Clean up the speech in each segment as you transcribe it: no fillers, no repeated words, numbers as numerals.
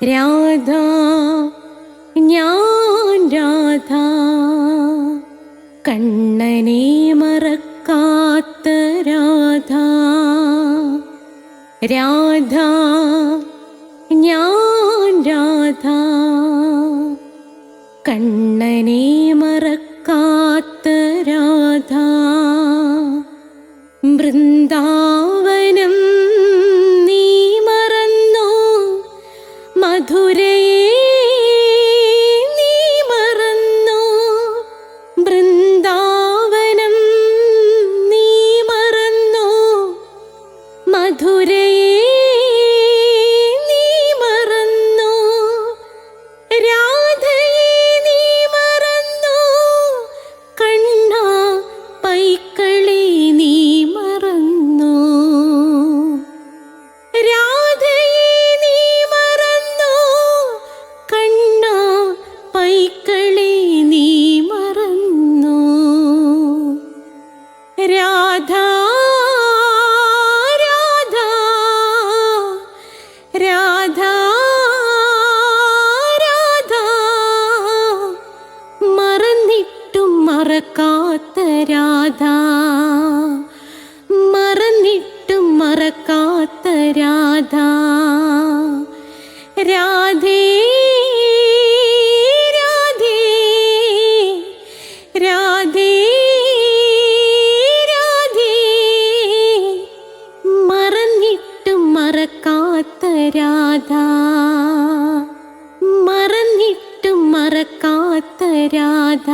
രാധ ഞാൻ രാധ കണ്ണനെ മറക്കാത്ത രാധ. രാധ ഞാൻ രാധ കണ്ണനെ മറക്കാത്ത രാധ. വൃന്ദാവനം നീ മറന്നോ, മധുരയെ നീ മറന്നോ. വൃന്ദാവനം നീ മറന്നോ, മധുരയെ നീ മറന്നോ. രാധയെ നീ മറന്നോ, കണ്ണാ പൈക്കളെ നീ മറന്നോ. രാധയെ നീ മറന്നോ, കണ്ണാ പൈക്കളെ നീ മറന്നോ. രാധ രാധ രാധ രാധ മറന്നിട്ടും മറക്കാത്ത രാധ. മറന്നിട്ടും മറക്കാത്ത രാധ. രാധേ രാധേ രാധേ രാധേ മറന്നിട്ടും മറക്കാത്ത രാധ. മറന്നിട്ടും മറക്കാത്ത രാധ.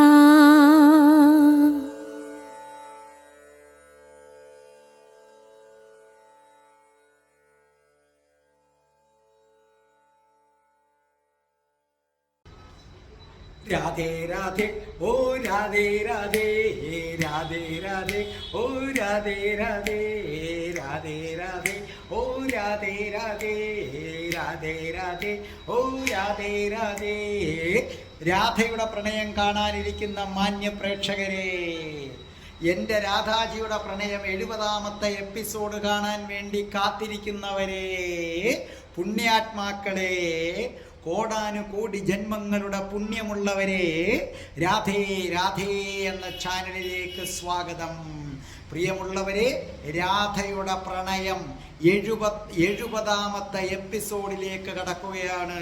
രാധേ രാധേ ഓ രാധേ രാധേ രാധേ രാധേ ഓ രാധേ രാധേ രാധേ രാധേ ഓ രാധേ രാധേ രാധേ രാധേ ഓ രാധേ രാധേ. രാധയുടെ പ്രണയം കാണാനിരിക്കുന്ന മാന്യ പ്രേക്ഷകരെ, എൻ്റെ രാധാജിയുടെ പ്രണയം 70ാമത്തെ എപ്പിസോഡ് കാണാൻ വേണ്ടി കാത്തിരിക്കുന്നവരെ, പുണ്യാത്മാക്കളെ, കോടാനുകോടി ജന്മങ്ങളുടെ പുണ്യമുള്ളവരെ, രാധേ രാധേ എന്ന ചാനലിലേക്ക് സ്വാഗതം. പ്രിയമുള്ളവരെ, രാധയുടെ പ്രണയം 70ാമത്തെ എപ്പിസോഡിലേക്ക് കടക്കുകയാണ്.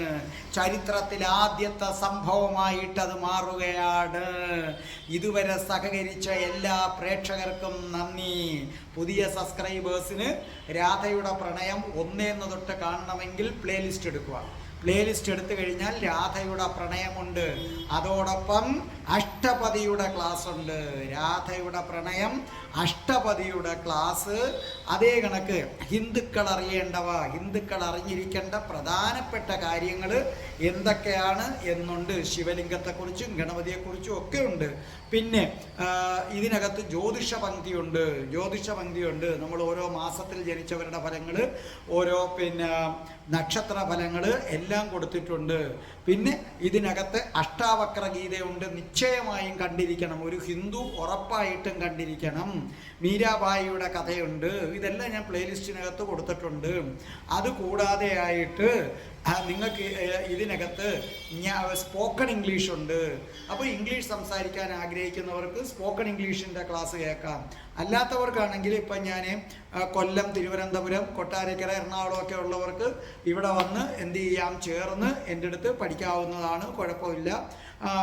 ചരിത്രത്തിൽ ആദ്യത്തെ സംഭവമായിട്ടത് മാറുകയാണ്. ഇതുവരെ സഹകരിച്ച എല്ലാ പ്രേക്ഷകർക്കും നന്ദി. പുതിയ സബ്സ്ക്രൈബേഴ്സിന് രാധയുടെ പ്രണയം 1 തൊട്ട് കാണണമെങ്കിൽ പ്ലേലിസ്റ്റ് എടുക്കുക. പ്ലേലിസ്റ്റ് എടുത്തു കഴിഞ്ഞാൽ രാധയുടെ പ്രണയമുണ്ട്. അതോടൊപ്പം അഷ്ടപതിയുടെ ക്ലാസ് ഉണ്ട്. രാധയുടെ പ്രണയം, അഷ്ടപതിയുടെ ക്ലാസ്. അതേ കണക്ക് ഹിന്ദുക്കൾ അറിയേണ്ടവ, ഹിന്ദുക്കൾ അറിഞ്ഞിരിക്കേണ്ട പ്രധാനപ്പെട്ട കാര്യങ്ങൾ എന്തൊക്കെയാണ് എന്നുണ്ട്. ശിവലിംഗത്തെക്കുറിച്ചും ഗണപതിയെക്കുറിച്ചും ഒക്കെ ഉണ്ട്. പിന്നെ ഇതിനകത്ത് ജ്യോതിഷ പങ്ക്തിയുണ്ട്. നമ്മൾ ഓരോ മാസത്തിൽ ജനിച്ചവരുടെ ഫലങ്ങൾ, ഓരോ നക്ഷത്ര ഫലങ്ങൾ എല്ലാം കൊടുത്തിട്ടുണ്ട്. പിന്നെ ഇതിനകത്ത് അഷ്ടാവക്ര ഗീതയുണ്ട്. നിശ്ചയമായും കണ്ടിരിക്കണം. ഒരു ഹിന്ദു ഉറപ്പായിട്ടും കണ്ടിരിക്കണം. മീരാബായിയുടെ കഥയുണ്ട്. ഇതെല്ലാം ഞാൻ പ്ലേലിസ്റ്റിനകത്ത് കൊടുത്തിട്ടുണ്ട്. അതുകൂടാതെ ആയിട്ട് നിങ്ങൾക്ക് ഇതിനകത്ത് സ്പോക്കൺ ഇംഗ്ലീഷ് ഉണ്ട്. അപ്പോൾ ഇംഗ്ലീഷ് സംസാരിക്കാൻ ആഗ്രഹിക്കുന്നവർക്ക് സ്പോക്കൺ ഇംഗ്ലീഷിൻ്റെ ക്ലാസ് കേൾക്കാം. അല്ലാത്തവർക്കാണെങ്കിൽ ഇപ്പം ഞാൻ കൊല്ലം, തിരുവനന്തപുരം, കൊട്ടാരക്കര, എറണാകുളം ഒക്കെ ഉള്ളവർക്ക് ഇവിടെ വന്ന് എന്ത് ചെയ്യാം, ചേർന്ന് എൻ്റെ അടുത്ത് പഠിക്കാവുന്നതാണ്. കുഴപ്പമില്ല.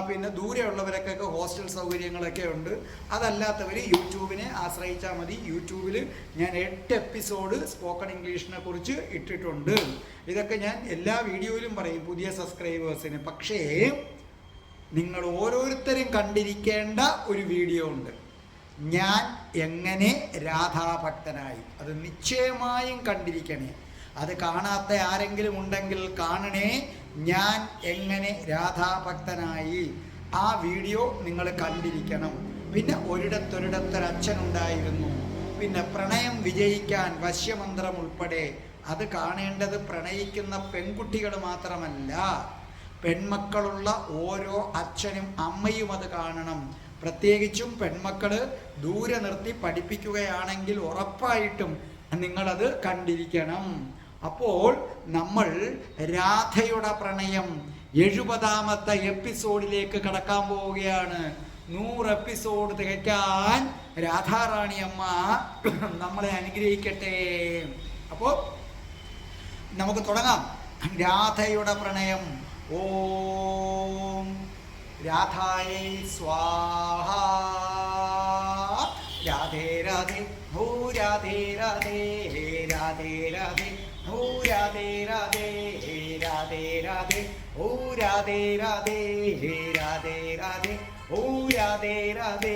പിന്നെ ദൂരെയുള്ളവരൊക്കെ ഹോസ്റ്റൽ സൗകര്യങ്ങളൊക്കെ ഉണ്ട്. അതല്ലാത്തവർ യൂട്യൂബിനെ ആശ്രയിച്ചാൽ മതി. യൂട്യൂബിൽ ഞാൻ 8 എപ്പിസോഡ് സ്പോക്കൺ ഇംഗ്ലീഷിനെ കുറിച്ച് ഇട്ടിട്ടുണ്ട്. ഇതൊക്കെ ഞാൻ എല്ലാ വീഡിയോയിലും പറയും പുതിയ സബ്സ്ക്രൈബേഴ്സിന്. പക്ഷേ നിങ്ങൾ ഓരോരുത്തരും കണ്ടിരിക്കേണ്ട ഒരു വീഡിയോ ഉണ്ട്. ഞാൻ എങ്ങനെ രാധാഭക്തനായി. അത് നിശ്ചയമായും കണ്ടിരിക്കണേ. അത് കാണാത്ത ആരെങ്കിലും ഉണ്ടെങ്കിൽ കാണണേ. ഞാൻ എങ്ങനെ രാധാഭക്തനായി, ആ വീഡിയോ നിങ്ങൾ കണ്ടിരിക്കണം. പിന്നെ ഒരിടത്തൊരച്ഛനുണ്ടായിരുന്നു. പിന്നെ പ്രണയം വിജയിക്കാൻ വശ്യമന്ത്രം ഉൾപ്പെടെ. അത് കാണേണ്ടത് പ്രണയിക്കുന്ന പെൺകുട്ടികൾ മാത്രമല്ല, പെൺമക്കളുള്ള ഓരോ അച്ഛനും അമ്മയും അത് കാണണം. പ്രത്യേകിച്ചും പെൺമക്കൾ ദൂരെ നിർത്തി പഠിപ്പിക്കുകയാണെങ്കിൽ ഉറപ്പായിട്ടും നിങ്ങളത് കണ്ടിരിക്കണം. അപ്പോൾ നമ്മൾ രാധയുടെ പ്രണയം 70ാമത്തെ എപ്പിസോഡിലേക്ക് കടക്കാൻ പോവുകയാണ്. 100 എപ്പിസോഡ് തികയ്ക്കാൻ രാധാറാണി അമ്മ നമ്മളെ അനുഗ്രഹിക്കട്ടെ. അപ്പോൾ നമുക്ക് തുടങ്ങാം. രാധയുടെ പ്രണയം. ഓം രാധായേ സ്വാഹ. രാധേ രാധേ ഹോ രാധേ രാധേ രാധേ രാധേ ഹോ രാധേ രാധേ രാധേ രാധേ ഓ രാധേ രാധേ രാധേ രാധേ ഓ രാധേ രാധേ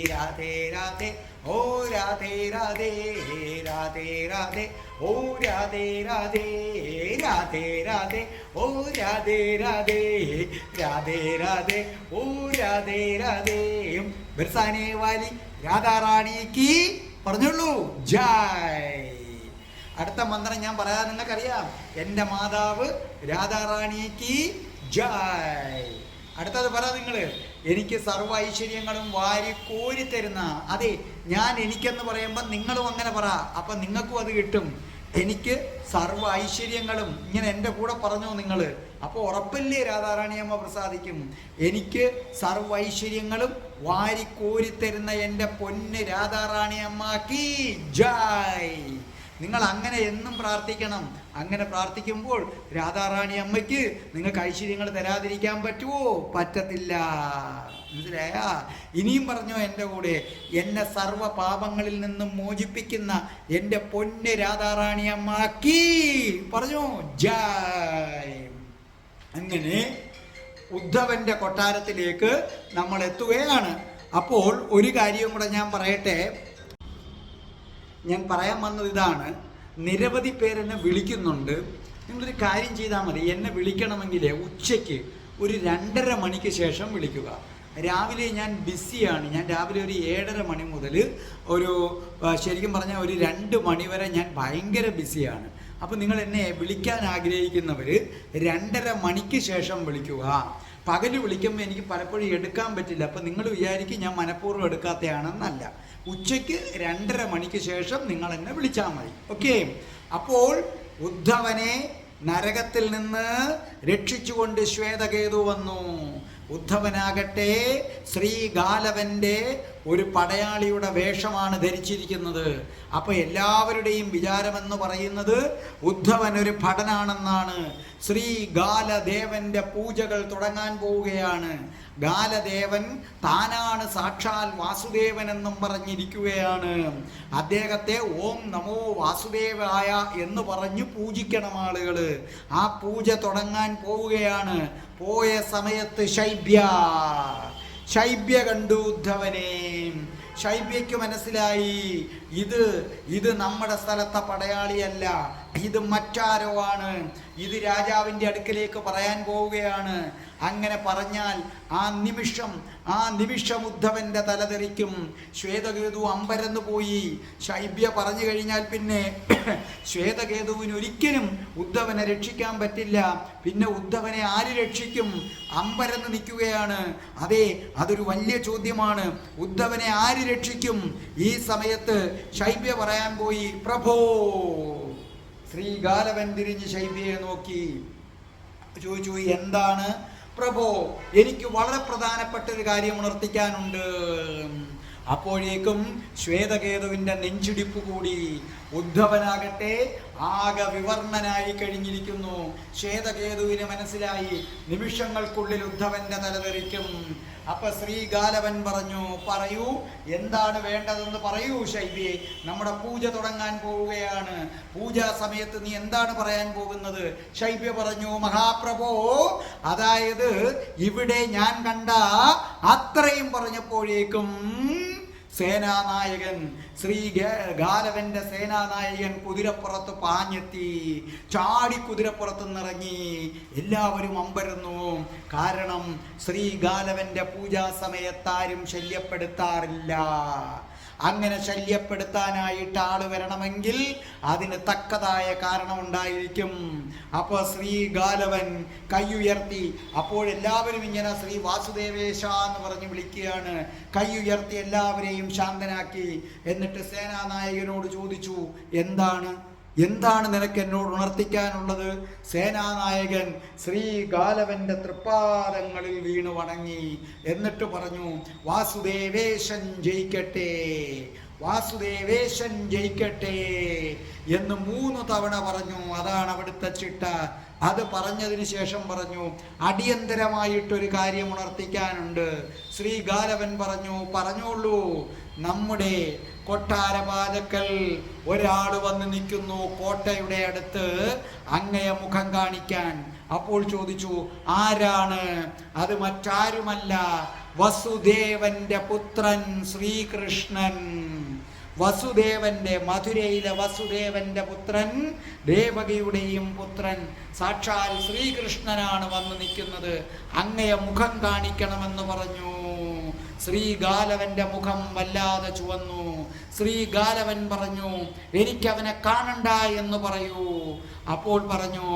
രാധേ രാധേ ഓ രാധേ രാധേ രാധേ രാധേ ഓ രാധേ രാധേ രാധേ രാധേ ഓ രാധേ രാധേ രാധേ രാധേ ഓ രാധേ രാധേ. ബർസാനെ വാലി രാധാറാണിക്ക് പറഞ്ഞോളൂ ജയ്. അടുത്ത മന്ത്രം ഞാൻ പറയാൻ നിങ്ങൾക്കറിയാം. എൻ്റെ മാതാവ് രാധാറാണിക്ക് ജയ്. അടുത്തത് പറ നിങ്ങൾ. എനിക്ക് സർവ്വ ഐശ്വര്യങ്ങളും വാരി കോരിത്തരുന്ന. അതെ, ഞാൻ എനിക്കെന്ന് പറയുമ്പോൾ നിങ്ങളും അങ്ങനെ പറ, അപ്പം നിങ്ങൾക്കും അത് കിട്ടും. എനിക്ക് സർവ്വ ഐശ്വര്യങ്ങളും, ഇങ്ങനെ എൻ്റെ കൂടെ പറഞ്ഞോ നിങ്ങൾ. അപ്പോൾ ഉറപ്പല്ലേ രാധാറാണിയമ്മ പ്രസാദിക്കും. എനിക്ക് സർവ്വ ഐശ്വര്യങ്ങളും വാരി കോരിത്തരുന്ന എൻ്റെ പൊന്ന് രാധാറാണിയമ്മക്ക് ജയ്. നിങ്ങൾ അങ്ങനെ എന്നും പ്രാർത്ഥിക്കണം. അങ്ങനെ പ്രാർത്ഥിക്കുമ്പോൾ രാധാറാണി അമ്മയ്ക്ക് നിങ്ങൾക്ക് ഐശ്വര്യങ്ങൾ തരാതിരിക്കാൻ പറ്റുമോ? പറ്റത്തില്ല. മനസ്സിലായാ? ഇനിയും പറഞ്ഞോ എൻ്റെ കൂടെ. എന്നെ സർവ്വ പാപങ്ങളിൽ നിന്നും മോചിപ്പിക്കുന്ന എൻ്റെ പൊന്ന് രാധാറാണി അമ്മക്ക് പറഞ്ഞോ ജയ്. അങ്ങനെ ഉദ്ധവന്റെ കൊട്ടാരത്തിലേക്ക് നമ്മൾ എത്തുകയാണ്. അപ്പോൾ ഒരു കാര്യം കൂടെ ഞാൻ പറയട്ടെ. ഞാൻ പറയാൻ വന്നത് ഇതാണ്. നിരവധി പേരെന്നെ വിളിക്കുന്നുണ്ട്. നിങ്ങളൊരു കാര്യം ചെയ്താൽ മതി. എന്നെ വിളിക്കണമെങ്കിൽ ഉച്ചയ്ക്ക് ഒരു 2:30 മണിക്ക് ശേഷം വിളിക്കുക. രാവിലെ ഞാൻ ബിസിയാണ്. ഞാൻ രാവിലെ ഒരു 7:30 മണി മുതൽ ഒരു ശരിക്കും പറഞ്ഞാൽ ഒരു 2 മണി വരെ ഞാൻ ഭയങ്കര ബിസിയാണ്. അപ്പോൾ നിങ്ങൾ എന്നെ വിളിക്കാൻ ആഗ്രഹിക്കുന്നവർ 2:30 മണിക്ക് ശേഷം വിളിക്കുക. പകൽ വിളിക്കുമ്പോൾ എനിക്ക് പലപ്പോഴും എടുക്കാൻ പറ്റില്ല. അപ്പോൾ നിങ്ങൾ വിചാരിക്കും ഞാൻ മനഃപൂർവ്വം എടുക്കാത്തതാണെന്നല്ല. ഉച്ചയ്ക്ക് 2:30 മണിക്ക് ശേഷം നിങ്ങൾ എന്നെ വിളിച്ചാൽ മതി. ഓക്കെ. അപ്പോൾ ഉദ്ധവനെ നരകത്തിൽ നിന്ന് രക്ഷിച്ചുകൊണ്ട് ശ്വേതകേതു വന്നു. ഉദ്ധവനാകട്ടെ ശ്രീഗാലവന്റെ ഒരു പടയാളിയുടെ വേഷമാണ് ധരിച്ചിരിക്കുന്നത്. അപ്പൊ എല്ലാവരുടെയും വിചാരമെന്ന് പറയുന്നത് ഉദ്ധവൻ ഒരു ഭടനാണെന്നാണ്. ശ്രീഗാലദേവന്റെ പൂജകൾ തുടങ്ങാൻ പോവുകയാണ്. ഗാലദേവൻ താനാണ് സാക്ഷാൽ വാസുദേവൻ എന്നും പറഞ്ഞിരിക്കുകയാണ്. അദ്ദേഹത്തെ ഓം നമോ വാസുദേവായ എന്ന് പറഞ്ഞ് പൂജിക്കണം ആളുകൾ. ആ പൂജ തുടങ്ങാൻ പോവുകയാണ്. പോയ സമയത്ത് ശൈബ്യ കണ്ടു ഉദ്ധവനെ. ശൈബ്യയ്ക്ക് മനസ്സിലായി ഇത് നമ്മുടെ സ്ഥലത്തെ പടയാളിയല്ല, ഇത് മറ്റാരോ ആണ്. ഇത് രാജാവിൻ്റെ അടുക്കലേക്ക് പറയാൻ പോവുകയാണ്. അങ്ങനെ പറഞ്ഞാൽ ആ നിമിഷം ഉദ്ധവന്റെ തലതെറിക്കും. ശ്വേതകേതു അമ്പരന്ന് പോയി. ശൈബ്യ പറഞ്ഞു കഴിഞ്ഞാൽ പിന്നെ ശ്വേതകേതുവിന് ഒരിക്കലും ഉദ്ധവനെ രക്ഷിക്കാൻ പറ്റില്ല. പിന്നെ ഉദ്ധവനെ ആര് രക്ഷിക്കും? അമ്പരന്ന് നിൽക്കുകയാണ്. അതെ, അതൊരു വലിയ ചോദ്യമാണ്. ഉദ്ധവനെ ആര് രക്ഷിക്കും? ഈ സമയത്ത് ശൈബ്യ പറയാൻ പോയി, പ്രഭോ. ശ്രീഗാലവൻ തിരിഞ്ഞ് ശൈബ്യയെ നോക്കി ചോദിച്ചു, എന്താണ് പ്രഭോ? എനിക്ക് വളരെ പ്രധാനപ്പെട്ട ഒരു കാര്യം ഉണർത്തിക്കാനുണ്ട്. അപ്പോഴേക്കും ശ്വേതകേതുവിന്റെ നെഞ്ചിടിപ്പ് കൂടി. ഉദ്ധവനാകട്ടെ ആകെ വിവർണനായി കഴിഞ്ഞിരിക്കുന്നു. ശ്വേതകേതുവിന് മനസ്സിലായി നിമിഷങ്ങൾക്കുള്ളിൽ ഉദ്ധവന്റെ തലതെറിക്കും. അപ്പൊ ശ്രീഗാലവൻ പറഞ്ഞു, പറയൂ, എന്താണ് വേണ്ടതെന്ന് പറയൂ ശൈബ്യേ. നമ്മുടെ പൂജ തുടങ്ങാൻ പോവുകയാണ്. പൂജാ സമയത്ത് നീ എന്താണ് പറയാൻ പോകുന്നത്? ശൈബ്യ പറഞ്ഞു, മഹാപ്രഭോ, അതായത് ഇവിടെ ഞാൻ കണ്ട അത്രയും പറഞ്ഞപ്പോഴേക്കും സേനാനായകൻ ഗാലവന്റെ സേനാനായകൻ കുതിരപ്പുറത്ത് പാഞ്ഞെത്തി. ചാടി കുതിരപ്പുറത്ത് നിന്നിറങ്ങി. എല്ലാവരും അമ്പരന്നു. കാരണം ശ്രീഗാലവന്റെ പൂജാ സമയത്താരും ശല്യപ്പെടുത്താറില്ല. അങ്ങനെ ശല്യപ്പെടുത്താനായിട്ട് ആള് വരണമെങ്കിൽ അതിന് തക്കതായ കാരണം ഉണ്ടായിരിക്കും. അപ്പോൾ ശ്രീഗാലവൻ കൈയുയർത്തി. അപ്പോഴെല്ലാവരും ഇങ്ങനെ ശ്രീ വാസുദേവേശ എന്ന് പറഞ്ഞ് വിളിക്കുകയാണ്. കൈയുയർത്തി എല്ലാവരെയും ശാന്തനാക്കി. എന്നിട്ട് സേനാനായകനോട് ചോദിച്ചു, എന്താണ് എന്താണ് നിനക്ക് എന്നോട് ഉണർത്തിക്കാനുള്ളത്? സേനാനായകൻ ശ്രീ ഗാലവന്റെ തൃപ്പാദങ്ങളിൽ വീണു വണങ്ങി. എന്നിട്ട് പറഞ്ഞു, വാസുദേവേശൻ ജയിക്കട്ടെ, വാസുദേവേശൻ ജയിക്കട്ടെ എന്ന് 3 തവണ പറഞ്ഞു. അതാണ് അവിടുത്തെ ചിട്ട. അത് പറഞ്ഞതിന് ശേഷം പറഞ്ഞു, അടിയന്തരമായിട്ടൊരു കാര്യം ഉണർത്തിക്കാനുണ്ട്. ശ്രീ ഗാലവൻ പറഞ്ഞു, പറഞ്ഞോളൂ. നമ്മുടെ കൊട്ടാരപാലക്കൽ ഒരാൾ വന്ന് നിൽക്കുന്നു, കോട്ടയുടെ അടുത്ത് അങ്ങയെ മുഖം കാണിക്കാൻ. അപ്പോൾ ചോദിച്ചു, ആരാണ്? അത് മറ്റാരുമല്ല, വസുദേവന്റെ പുത്രൻ ശ്രീകൃഷ്ണൻ. വസുദേവന്റെ, മധുരയിലെ വസുദേവന്റെ പുത്രൻ, ദേവകിയുടെയും പുത്രൻ സാക്ഷാൽ ശ്രീകൃഷ്ണനാണ് വന്ന് നിൽക്കുന്നത്. അങ്ങയെ മുഖം കാണിക്കണമെന്ന് പറഞ്ഞു. ശ്രീഗാലവന്റെ മുഖം വല്ലാതെ ചുവന്നു. ശ്രീഗാലവൻ പറഞ്ഞു, എനിക്കവനെ കാണണ്ട എന്ന് പറയൂ. അപ്പോൾ പറഞ്ഞു,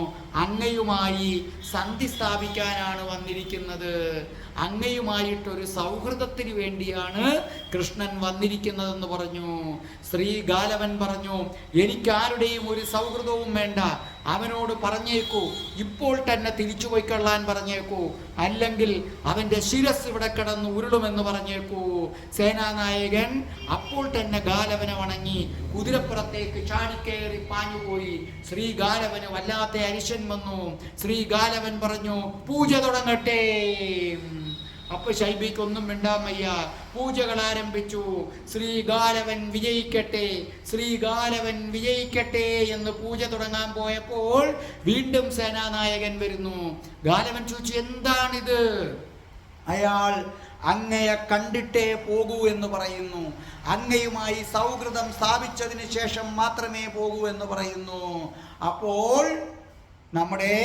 അങ്ങയുമായി സന്ധി സ്ഥാപിക്കാനാണ് വന്നിരിക്കുന്നത്, അങ്ങയുമായിട്ടൊരു സൗഹൃദത്തിന് വേണ്ടിയാണ് കൃഷ്ണൻ വന്നിരിക്കുന്നതെന്ന് പറഞ്ഞു. ശ്രീഗാലവൻ പറഞ്ഞു, എനിക്കാരുടെയും ഒരു സൗഹൃദവും വേണ്ട, അവനോട് പറഞ്ഞേക്കൂ, ഇപ്പോൾ തന്നെ തിരിച്ചു പോയിക്കൊള്ളാൻ പറഞ്ഞേക്കൂ, അല്ലെങ്കിൽ അവന്റെ ശിരസ് ഇവിടെ കിടന്ന് ഉരുളുമെന്ന് പറഞ്ഞേക്കൂ. സേനാനായകൻ അപ്പോൾ തന്നെ ഗാലവനെ വണങ്ങി കുതിരപ്പുറത്തേക്ക് ചാടിക്കയറി പാഞ്ഞുപോയി. ശ്രീഗാലവന് വല്ലാത്ത അരിശൻ വന്നു. ശ്രീഗാലവൻ പറഞ്ഞു, പൂജ തുടങ്ങട്ടെ. അപ്പൊ ശൈബിക്കൊന്നും മിണ്ടാമയ്യ. പൂജകൾ ആരംഭിച്ചു. ശ്രീഗാലവൻ വിജയിക്കട്ടെ, ശ്രീഗാലവൻ വിജയിക്കട്ടെ എന്ന് പൂജ തുടങ്ങാൻ പോയപ്പോൾ വീണ്ടും സേനാനായകൻ വരുന്നു. ഗാലവൻ ചോദിച്ചു, എന്താണിത്? അയാൾ അങ്ങയെ കണ്ടിട്ടേ പോകൂ എന്ന് പറയുന്നു, അങ്ങയുമായി സൗഹൃദം സ്ഥാപിച്ചതിന് ശേഷം മാത്രമേ പോകൂ എന്ന് പറയുന്നു. അപ്പോൾ നമ്മുടെ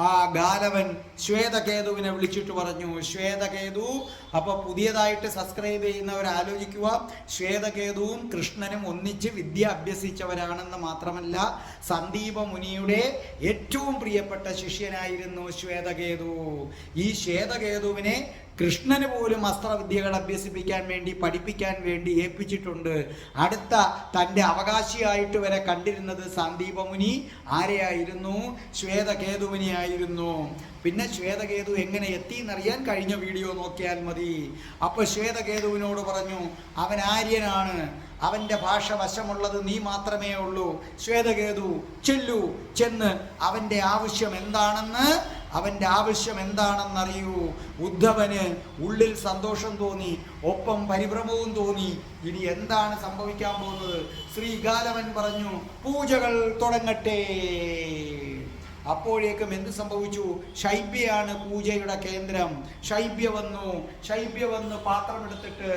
ആ ഗാലവൻ ശ്വേതകേതുവിനെ വിളിച്ചിട്ട് പറഞ്ഞു, ശ്വേതകേതു. അപ്പോൾ പുതിയതായിട്ട് സബ്സ്ക്രൈബ് ചെയ്യുന്നവർ ആലോചിക്കുക, ശ്വേതകേതുവും കൃഷ്ണനും ഒന്നിച്ച് വിദ്യ അഭ്യസിച്ചവരാണെന്ന് മാത്രമല്ല, സന്ദീപ മുനിയുടെ ഏറ്റവും പ്രിയപ്പെട്ട ശിഷ്യനായിരുന്നു ശ്വേതകേതു. ഈ ശ്വേതകേതുവിനെ കൃഷ്ണന് പോലും അസ്ത്രവിദ്യകൾ അഭ്യസിപ്പിക്കാൻ വേണ്ടി, പഠിപ്പിക്കാൻ വേണ്ടി ഏൽപ്പിച്ചിട്ടുണ്ട്. അടുത്ത തൻ്റെ അവകാശിയായിട്ട് വരെ കണ്ടിരുന്നത് സന്ദീപമുനി ആരെയായിരുന്നു? ശ്വേതകേതുവിനെയായിരുന്നു. പിന്നെ ശ്വേതകേതു എങ്ങനെ എത്തി എന്നറിയാൻ കഴിഞ്ഞ വീഡിയോ നോക്കിയാൽ മതി. അപ്പൊ ശ്വേതകേതുവിനോട് പറഞ്ഞു, അവൻ ആര്യനാണ്, അവന്റെ ഭാഷ വശമുള്ളത് നീ മാത്രമേ ഉള്ളൂ. ശ്വേതകേതു ചെല്ലു, ചെന്ന് അവന്റെ ആവശ്യം എന്താണെന്നറിയൂ. ഉദ്ധവന് ഉള്ളിൽ സന്തോഷം തോന്നി, ഒപ്പം പരിഭ്രമവും തോന്നി. ഇനി എന്താണ് സംഭവിക്കാൻ പോകുന്നത്? ശ്രീഗാലവൻ പറഞ്ഞു, പൂജകൾ തുടങ്ങട്ടെ. അപ്പോഴേക്കും എന്ത് സംഭവിച്ചു? ശൈബ്യയാണ് പൂജയുടെ കേന്ദ്രം. ശൈബ്യ വന്നു പാത്രമെടുത്തിട്ട്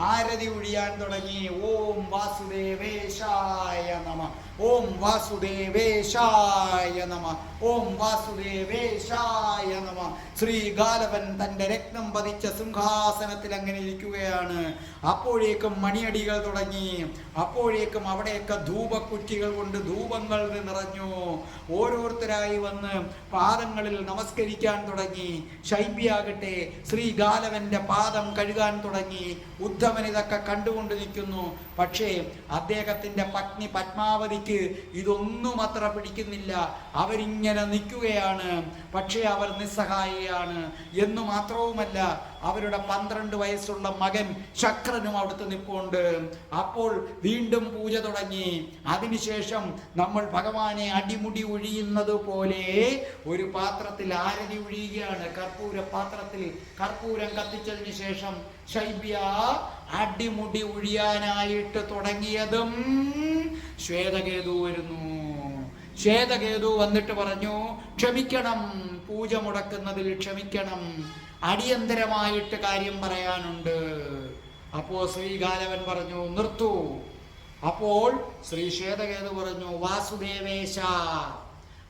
ആരതി ഒഴിയാൻ തുടങ്ങി. ഓം വാസുദേവേശായ നമ, ഓം വാസുദേവേശായ നമ, ഓം വാസുദേവേശായ നമ. ശ്രീഗാലവൻ തൻ്റെ രക്തം പതിച്ച സിംഹാസനത്തിൽ അങ്ങനെ ഇരിക്കുകയാണ്. അപ്പോഴേക്കും മണിയടികൾ തുടങ്ങി. അപ്പോഴേക്കും അവിടെയൊക്കെ ധൂപക്കുറ്റികൾ കൊണ്ട് ധൂപങ്ങൾ നിറഞ്ഞു. ഓരോരുത്തരായി വന്ന് പാദങ്ങളിൽ നമസ്കരിക്കാൻ തുടങ്ങി. ശൈബ്യാകട്ടെ ശ്രീഗാലവന്റെ പാദം കഴുകാൻ തുടങ്ങി. ഉദ്ധവൻ ഇതൊക്കെ കണ്ടുകൊണ്ട് നിൽക്കുന്നു. പക്ഷേ അദ്ദേഹത്തിന്റെ പത്നി പത്മാവതിക്ക് ഇതൊന്നും അത്ര പിടിക്കുന്നില്ല. അവരിങ്ങനെ നിൽക്കുകയാണ്, പക്ഷേ അവർ നിസ്സഹായിയാണ്. എന്നു മാത്രവുമല്ല, അവരുടെ 12 വയസ്സുള്ള മകൻ ശക്രനും അവിടുത്തെ നിൽപ്പുണ്ട്. അപ്പോൾ വീണ്ടും പൂജ തുടങ്ങി. അതിനുശേഷം നമ്മൾ ഭഗവാനെ അടിമുടി ഒഴിയുന്നത് പോലെ ഒരു പാത്രത്തിൽ ആരതി ഒഴിയുകയാണ്. കർപ്പൂര പാത്രത്തിൽ കർപ്പൂരം കത്തിച്ചതിന് ശേഷം ശൈബ്യ അടിമുടി ഒഴിയാനായിട്ട് തുടങ്ങിയതും ശ്വേതകേതു വരുന്നു. ശ്വേതകേതു വന്നിട്ട് പറഞ്ഞു, ക്ഷമിക്കണം, പൂജ മുടക്കുന്നതിൽ ക്ഷമിക്കണം, അടിയന്തരമായിട്ട് കാര്യം പറയാനുണ്ട്. അപ്പോൾ ശ്രീഗാലവൻ പറഞ്ഞു, നിർത്തൂ. അപ്പോൾ ശ്രീ ശ്വേതകേതു പറഞ്ഞു, വാസുദേവേശ,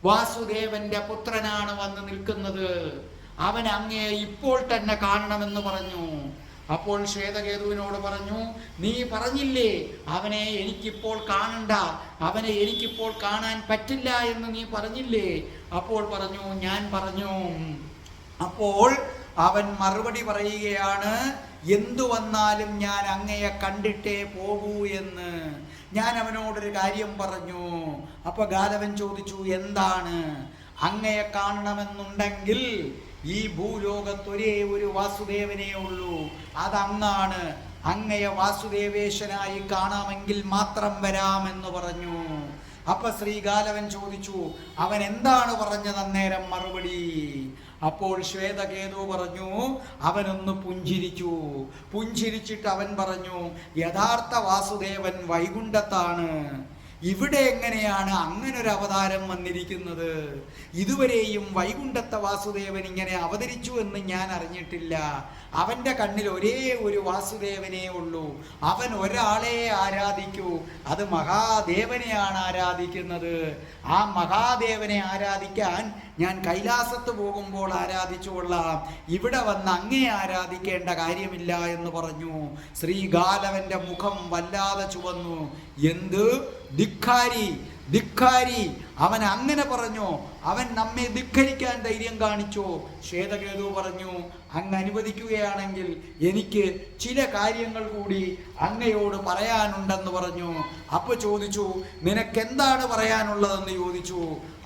വാസുദേവന്റെ പുത്രനാണ് വന്ന് നിൽക്കുന്നത്, അവൻ അങ്ങയെ ഇപ്പോൾ തന്നെ കാണണമെന്ന് പറഞ്ഞു. അപ്പോൾ ശ്വേതകേതുവിനോട് പറഞ്ഞു, നീ പറഞ്ഞില്ലേ അവനെ എനിക്കിപ്പോൾ കാണണ്ട, അവനെ എനിക്കിപ്പോൾ കാണാൻ പറ്റില്ല എന്ന് നീ പറഞ്ഞില്ലേ? അപ്പോൾ പറഞ്ഞു, ഞാൻ പറഞ്ഞു. അപ്പോൾ അവൻ മറുപടി പറയുകയാണ്, എന്തു വന്നാലും ഞാൻ അങ്ങയെ കണ്ടിട്ടേ പോകൂ എന്ന്. ഞാൻ അവനോടൊരു കാര്യം പറഞ്ഞു. അപ്പൊ ഗാലവൻ ചോദിച്ചു, എന്താണ്? അങ്ങയെ കാണണമെന്നുണ്ടെങ്കിൽ ഈ ഭൂലോകത്ത് ഒരേ ഒരു വാസുദേവനേ ഉള്ളൂ, അതങ്ങാണ്. അങ്ങയെ വാസുദേവേശനായി കാണാമെങ്കിൽ മാത്രം വരാമെന്ന് പറഞ്ഞു. അപ്പൊ ശ്രീകാലവൻ ചോദിച്ചു, അവൻ എന്താണ് പറഞ്ഞത് അന്നേരം മറുപടി? അപ്പോൾ ശ്വേതകേതു പറഞ്ഞു, അവനൊന്ന് പുഞ്ചിരിച്ചു. പുഞ്ചിരിച്ചിട്ട് അവൻ പറഞ്ഞു, യഥാർത്ഥ വാസുദേവൻ വൈകുണ്ഠത്താണ്. ഇവിടെ എങ്ങനെയാണ് അങ്ങനൊരു അവതാരം വന്നിരിക്കുന്നത്? ഇതുവരെയും വൈകുണ്ഠത്തെ വാസുദേവൻ ഇങ്ങനെ അവതരിച്ചു എന്ന് ഞാൻ അറിഞ്ഞിട്ടില്ല. അവൻ്റെ കണ്ണിൽ ഒരേ ഒരു വാസുദേവനേ ഉള്ളൂ. അവൻ ഒരാളെ ആരാധിക്കൂ, അത് മഹാദേവനെയാണ് ആരാധിക്കുന്നത്. ആ മഹാദേവനെ ആരാധിക്കാൻ ഞാൻ കൈലാസത്ത് പോകുമ്പോൾ ആരാധിച്ചുകൊള്ളാം, ഇവിടെ വന്ന് അങ്ങേ ആരാധിക്കേണ്ട കാര്യമില്ല എന്ന് പറഞ്ഞു. ശ്രീകാലവന്റെ മുഖം വല്ലാതെ ചുവന്നു. എന്ത് ധിക്കാരി, ധിക്കാരി! അവൻ അങ്ങനെ പറഞ്ഞു? അവൻ നമ്മെ ധിക്കരിക്കാൻ ധൈര്യം കാണിച്ചോ? ശ്വേതകേതു പറഞ്ഞു, അങ്ങ് അനുവദിക്കുകയാണെങ്കിൽ എനിക്ക് ചില കാര്യങ്ങൾ കൂടി അങ്ങയോട് പറയാനുണ്ടെന്ന് പറഞ്ഞു. അപ്പൊ ചോദിച്ചു, നിനക്കെന്താണ് പറയാനുള്ളതെന്ന് ചോദിച്ചു.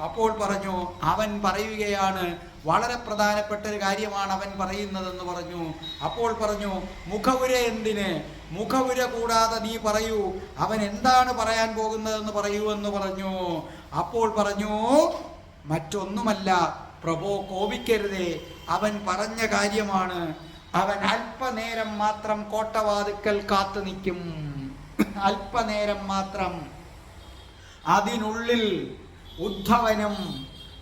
അപ്പോൾ പറഞ്ഞു, അവൻ പറയുകയാണ്, വളരെ പ്രധാനപ്പെട്ട ഒരു കാര്യമാണ് അവൻ പറയുന്നതെന്ന് പറഞ്ഞു. അപ്പോൾ പറഞ്ഞു, മുഖവുര എന്തിന്? മുഖവുര കൂടാതെ നീ പറയൂ, അവൻ എന്താണ് പറയാൻ പോകുന്നതെന്ന് പറയൂ എന്ന് പറഞ്ഞു. അപ്പോൾ പറഞ്ഞു, മറ്റൊന്നുമല്ല പ്രഭോ, കോപിക്കരുതേ, അവൻ പറഞ്ഞ കാര്യമാണ്. അവൻ അല്പനേരം മാത്രം കോട്ടവാതിക്കൽ കാത്തു നിൽക്കും, അല്പനേരം മാത്രം. അതിനുള്ളിൽ ഉദ്ധവനും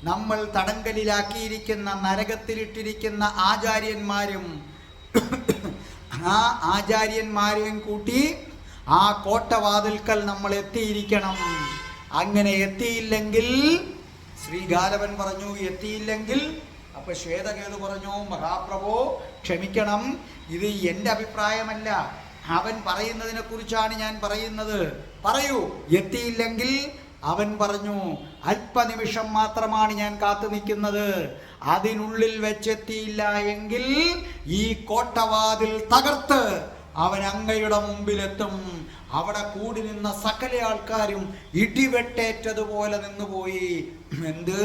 നമ്മൾ തടങ്കലിലാക്കിയിരിക്കുന്ന നരകത്തിലിട്ടിരിക്കുന്ന ആചാര്യന്മാരും ആ ആചാര്യന്മാരെയും കൂട്ടി ആ കോട്ടവാതിൽക്കൽ നമ്മൾ എത്തിയിരിക്കണം. അങ്ങനെ എത്തിയില്ലെങ്കിൽ, ശ്രീകാലവൻ പറഞ്ഞു, എത്തിയില്ലെങ്കിൽ. അപ്പൊ ശ്വേതകേതു പറഞ്ഞു, മഹാപ്രഭോ ക്ഷമിക്കണം, ഇത് എൻ്റെ അഭിപ്രായമല്ല, അവൻ പറയുന്നതിനെ കുറിച്ചാണ് ഞാൻ പറയുന്നത്. പറയൂ. എത്തിയില്ലെങ്കിൽ അവൻ പറഞ്ഞു, അല്പനിമിഷം മാത്രമാണ് ഞാൻ കാത്തു നിൽക്കുന്നത്, അതിനുള്ളിൽ വെച്ചെത്തിയില്ല എങ്കിൽ ഈ കോട്ടവാതിൽ തകർത്ത് അവൻ അങ്ങയുടെ മുമ്പിലെത്തും. അവിടെ കൂടി നിന്ന സകല ആൾക്കാരും ഇടിവെട്ടേറ്റതുപോലെ നിന്നുപോയി. എന്ത്?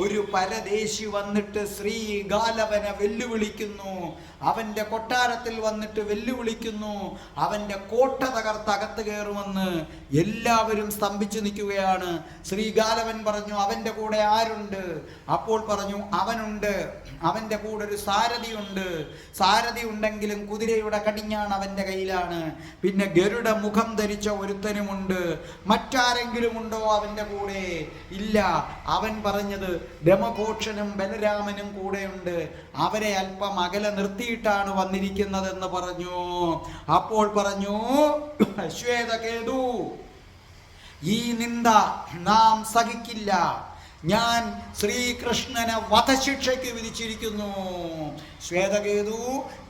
ഒരു പരദേശി വന്നിട്ട് ശ്രീകാലവനെ വെല്ലുവിളിക്കുന്നു, അവന്റെ കൊട്ടാരത്തിൽ വന്നിട്ട് വെല്ലുവിളിക്കുന്നു, അവന്റെ കോട്ട തകർത്ത് അകത്ത് കയറുമെന്ന്. എല്ലാവരും സ്തംഭിച്ചു നിൽക്കുകയാണ്. ശ്രീകാലവൻ പറഞ്ഞു, അവന്റെ കൂടെ ആരുണ്ട്? അപ്പോൾ പറഞ്ഞു, അവനുണ്ട്, അവന്റെ കൂടെ ഒരു സാരഥിയുണ്ട്. സാരഥി ഉണ്ടെങ്കിലും കുതിരയുടെ കടിഞ്ഞാണ് അവന്റെ കയ്യിലാണ്. പിന്നെ ഗരുഡ മുഖം ധരിച്ച ഒരുത്തനുമുണ്ട്. മറ്റാരെങ്കിലും ഉണ്ടോ അവന്റെ കൂടെ? ഇല്ല. അവൻ പറഞ്ഞത് ബ്രഹ്മഘോഷനും ബലരാമനും കൂടെയുണ്ട്, അവരെ അല്പം അകലെ നിർത്തിയിട്ടാണ് വന്നിരിക്കുന്നതെന്ന് പറഞ്ഞു. അപ്പോൾ പറഞ്ഞു, ശ്വേതകേതു, ഈ നിന്ദ നാം സഹിക്കില്ല. ഞാൻ ശ്രീകൃഷ്ണനെ വധശിക്ഷയ്ക്ക് വിധിച്ചിരിക്കുന്നു. ശ്വേതകേതു,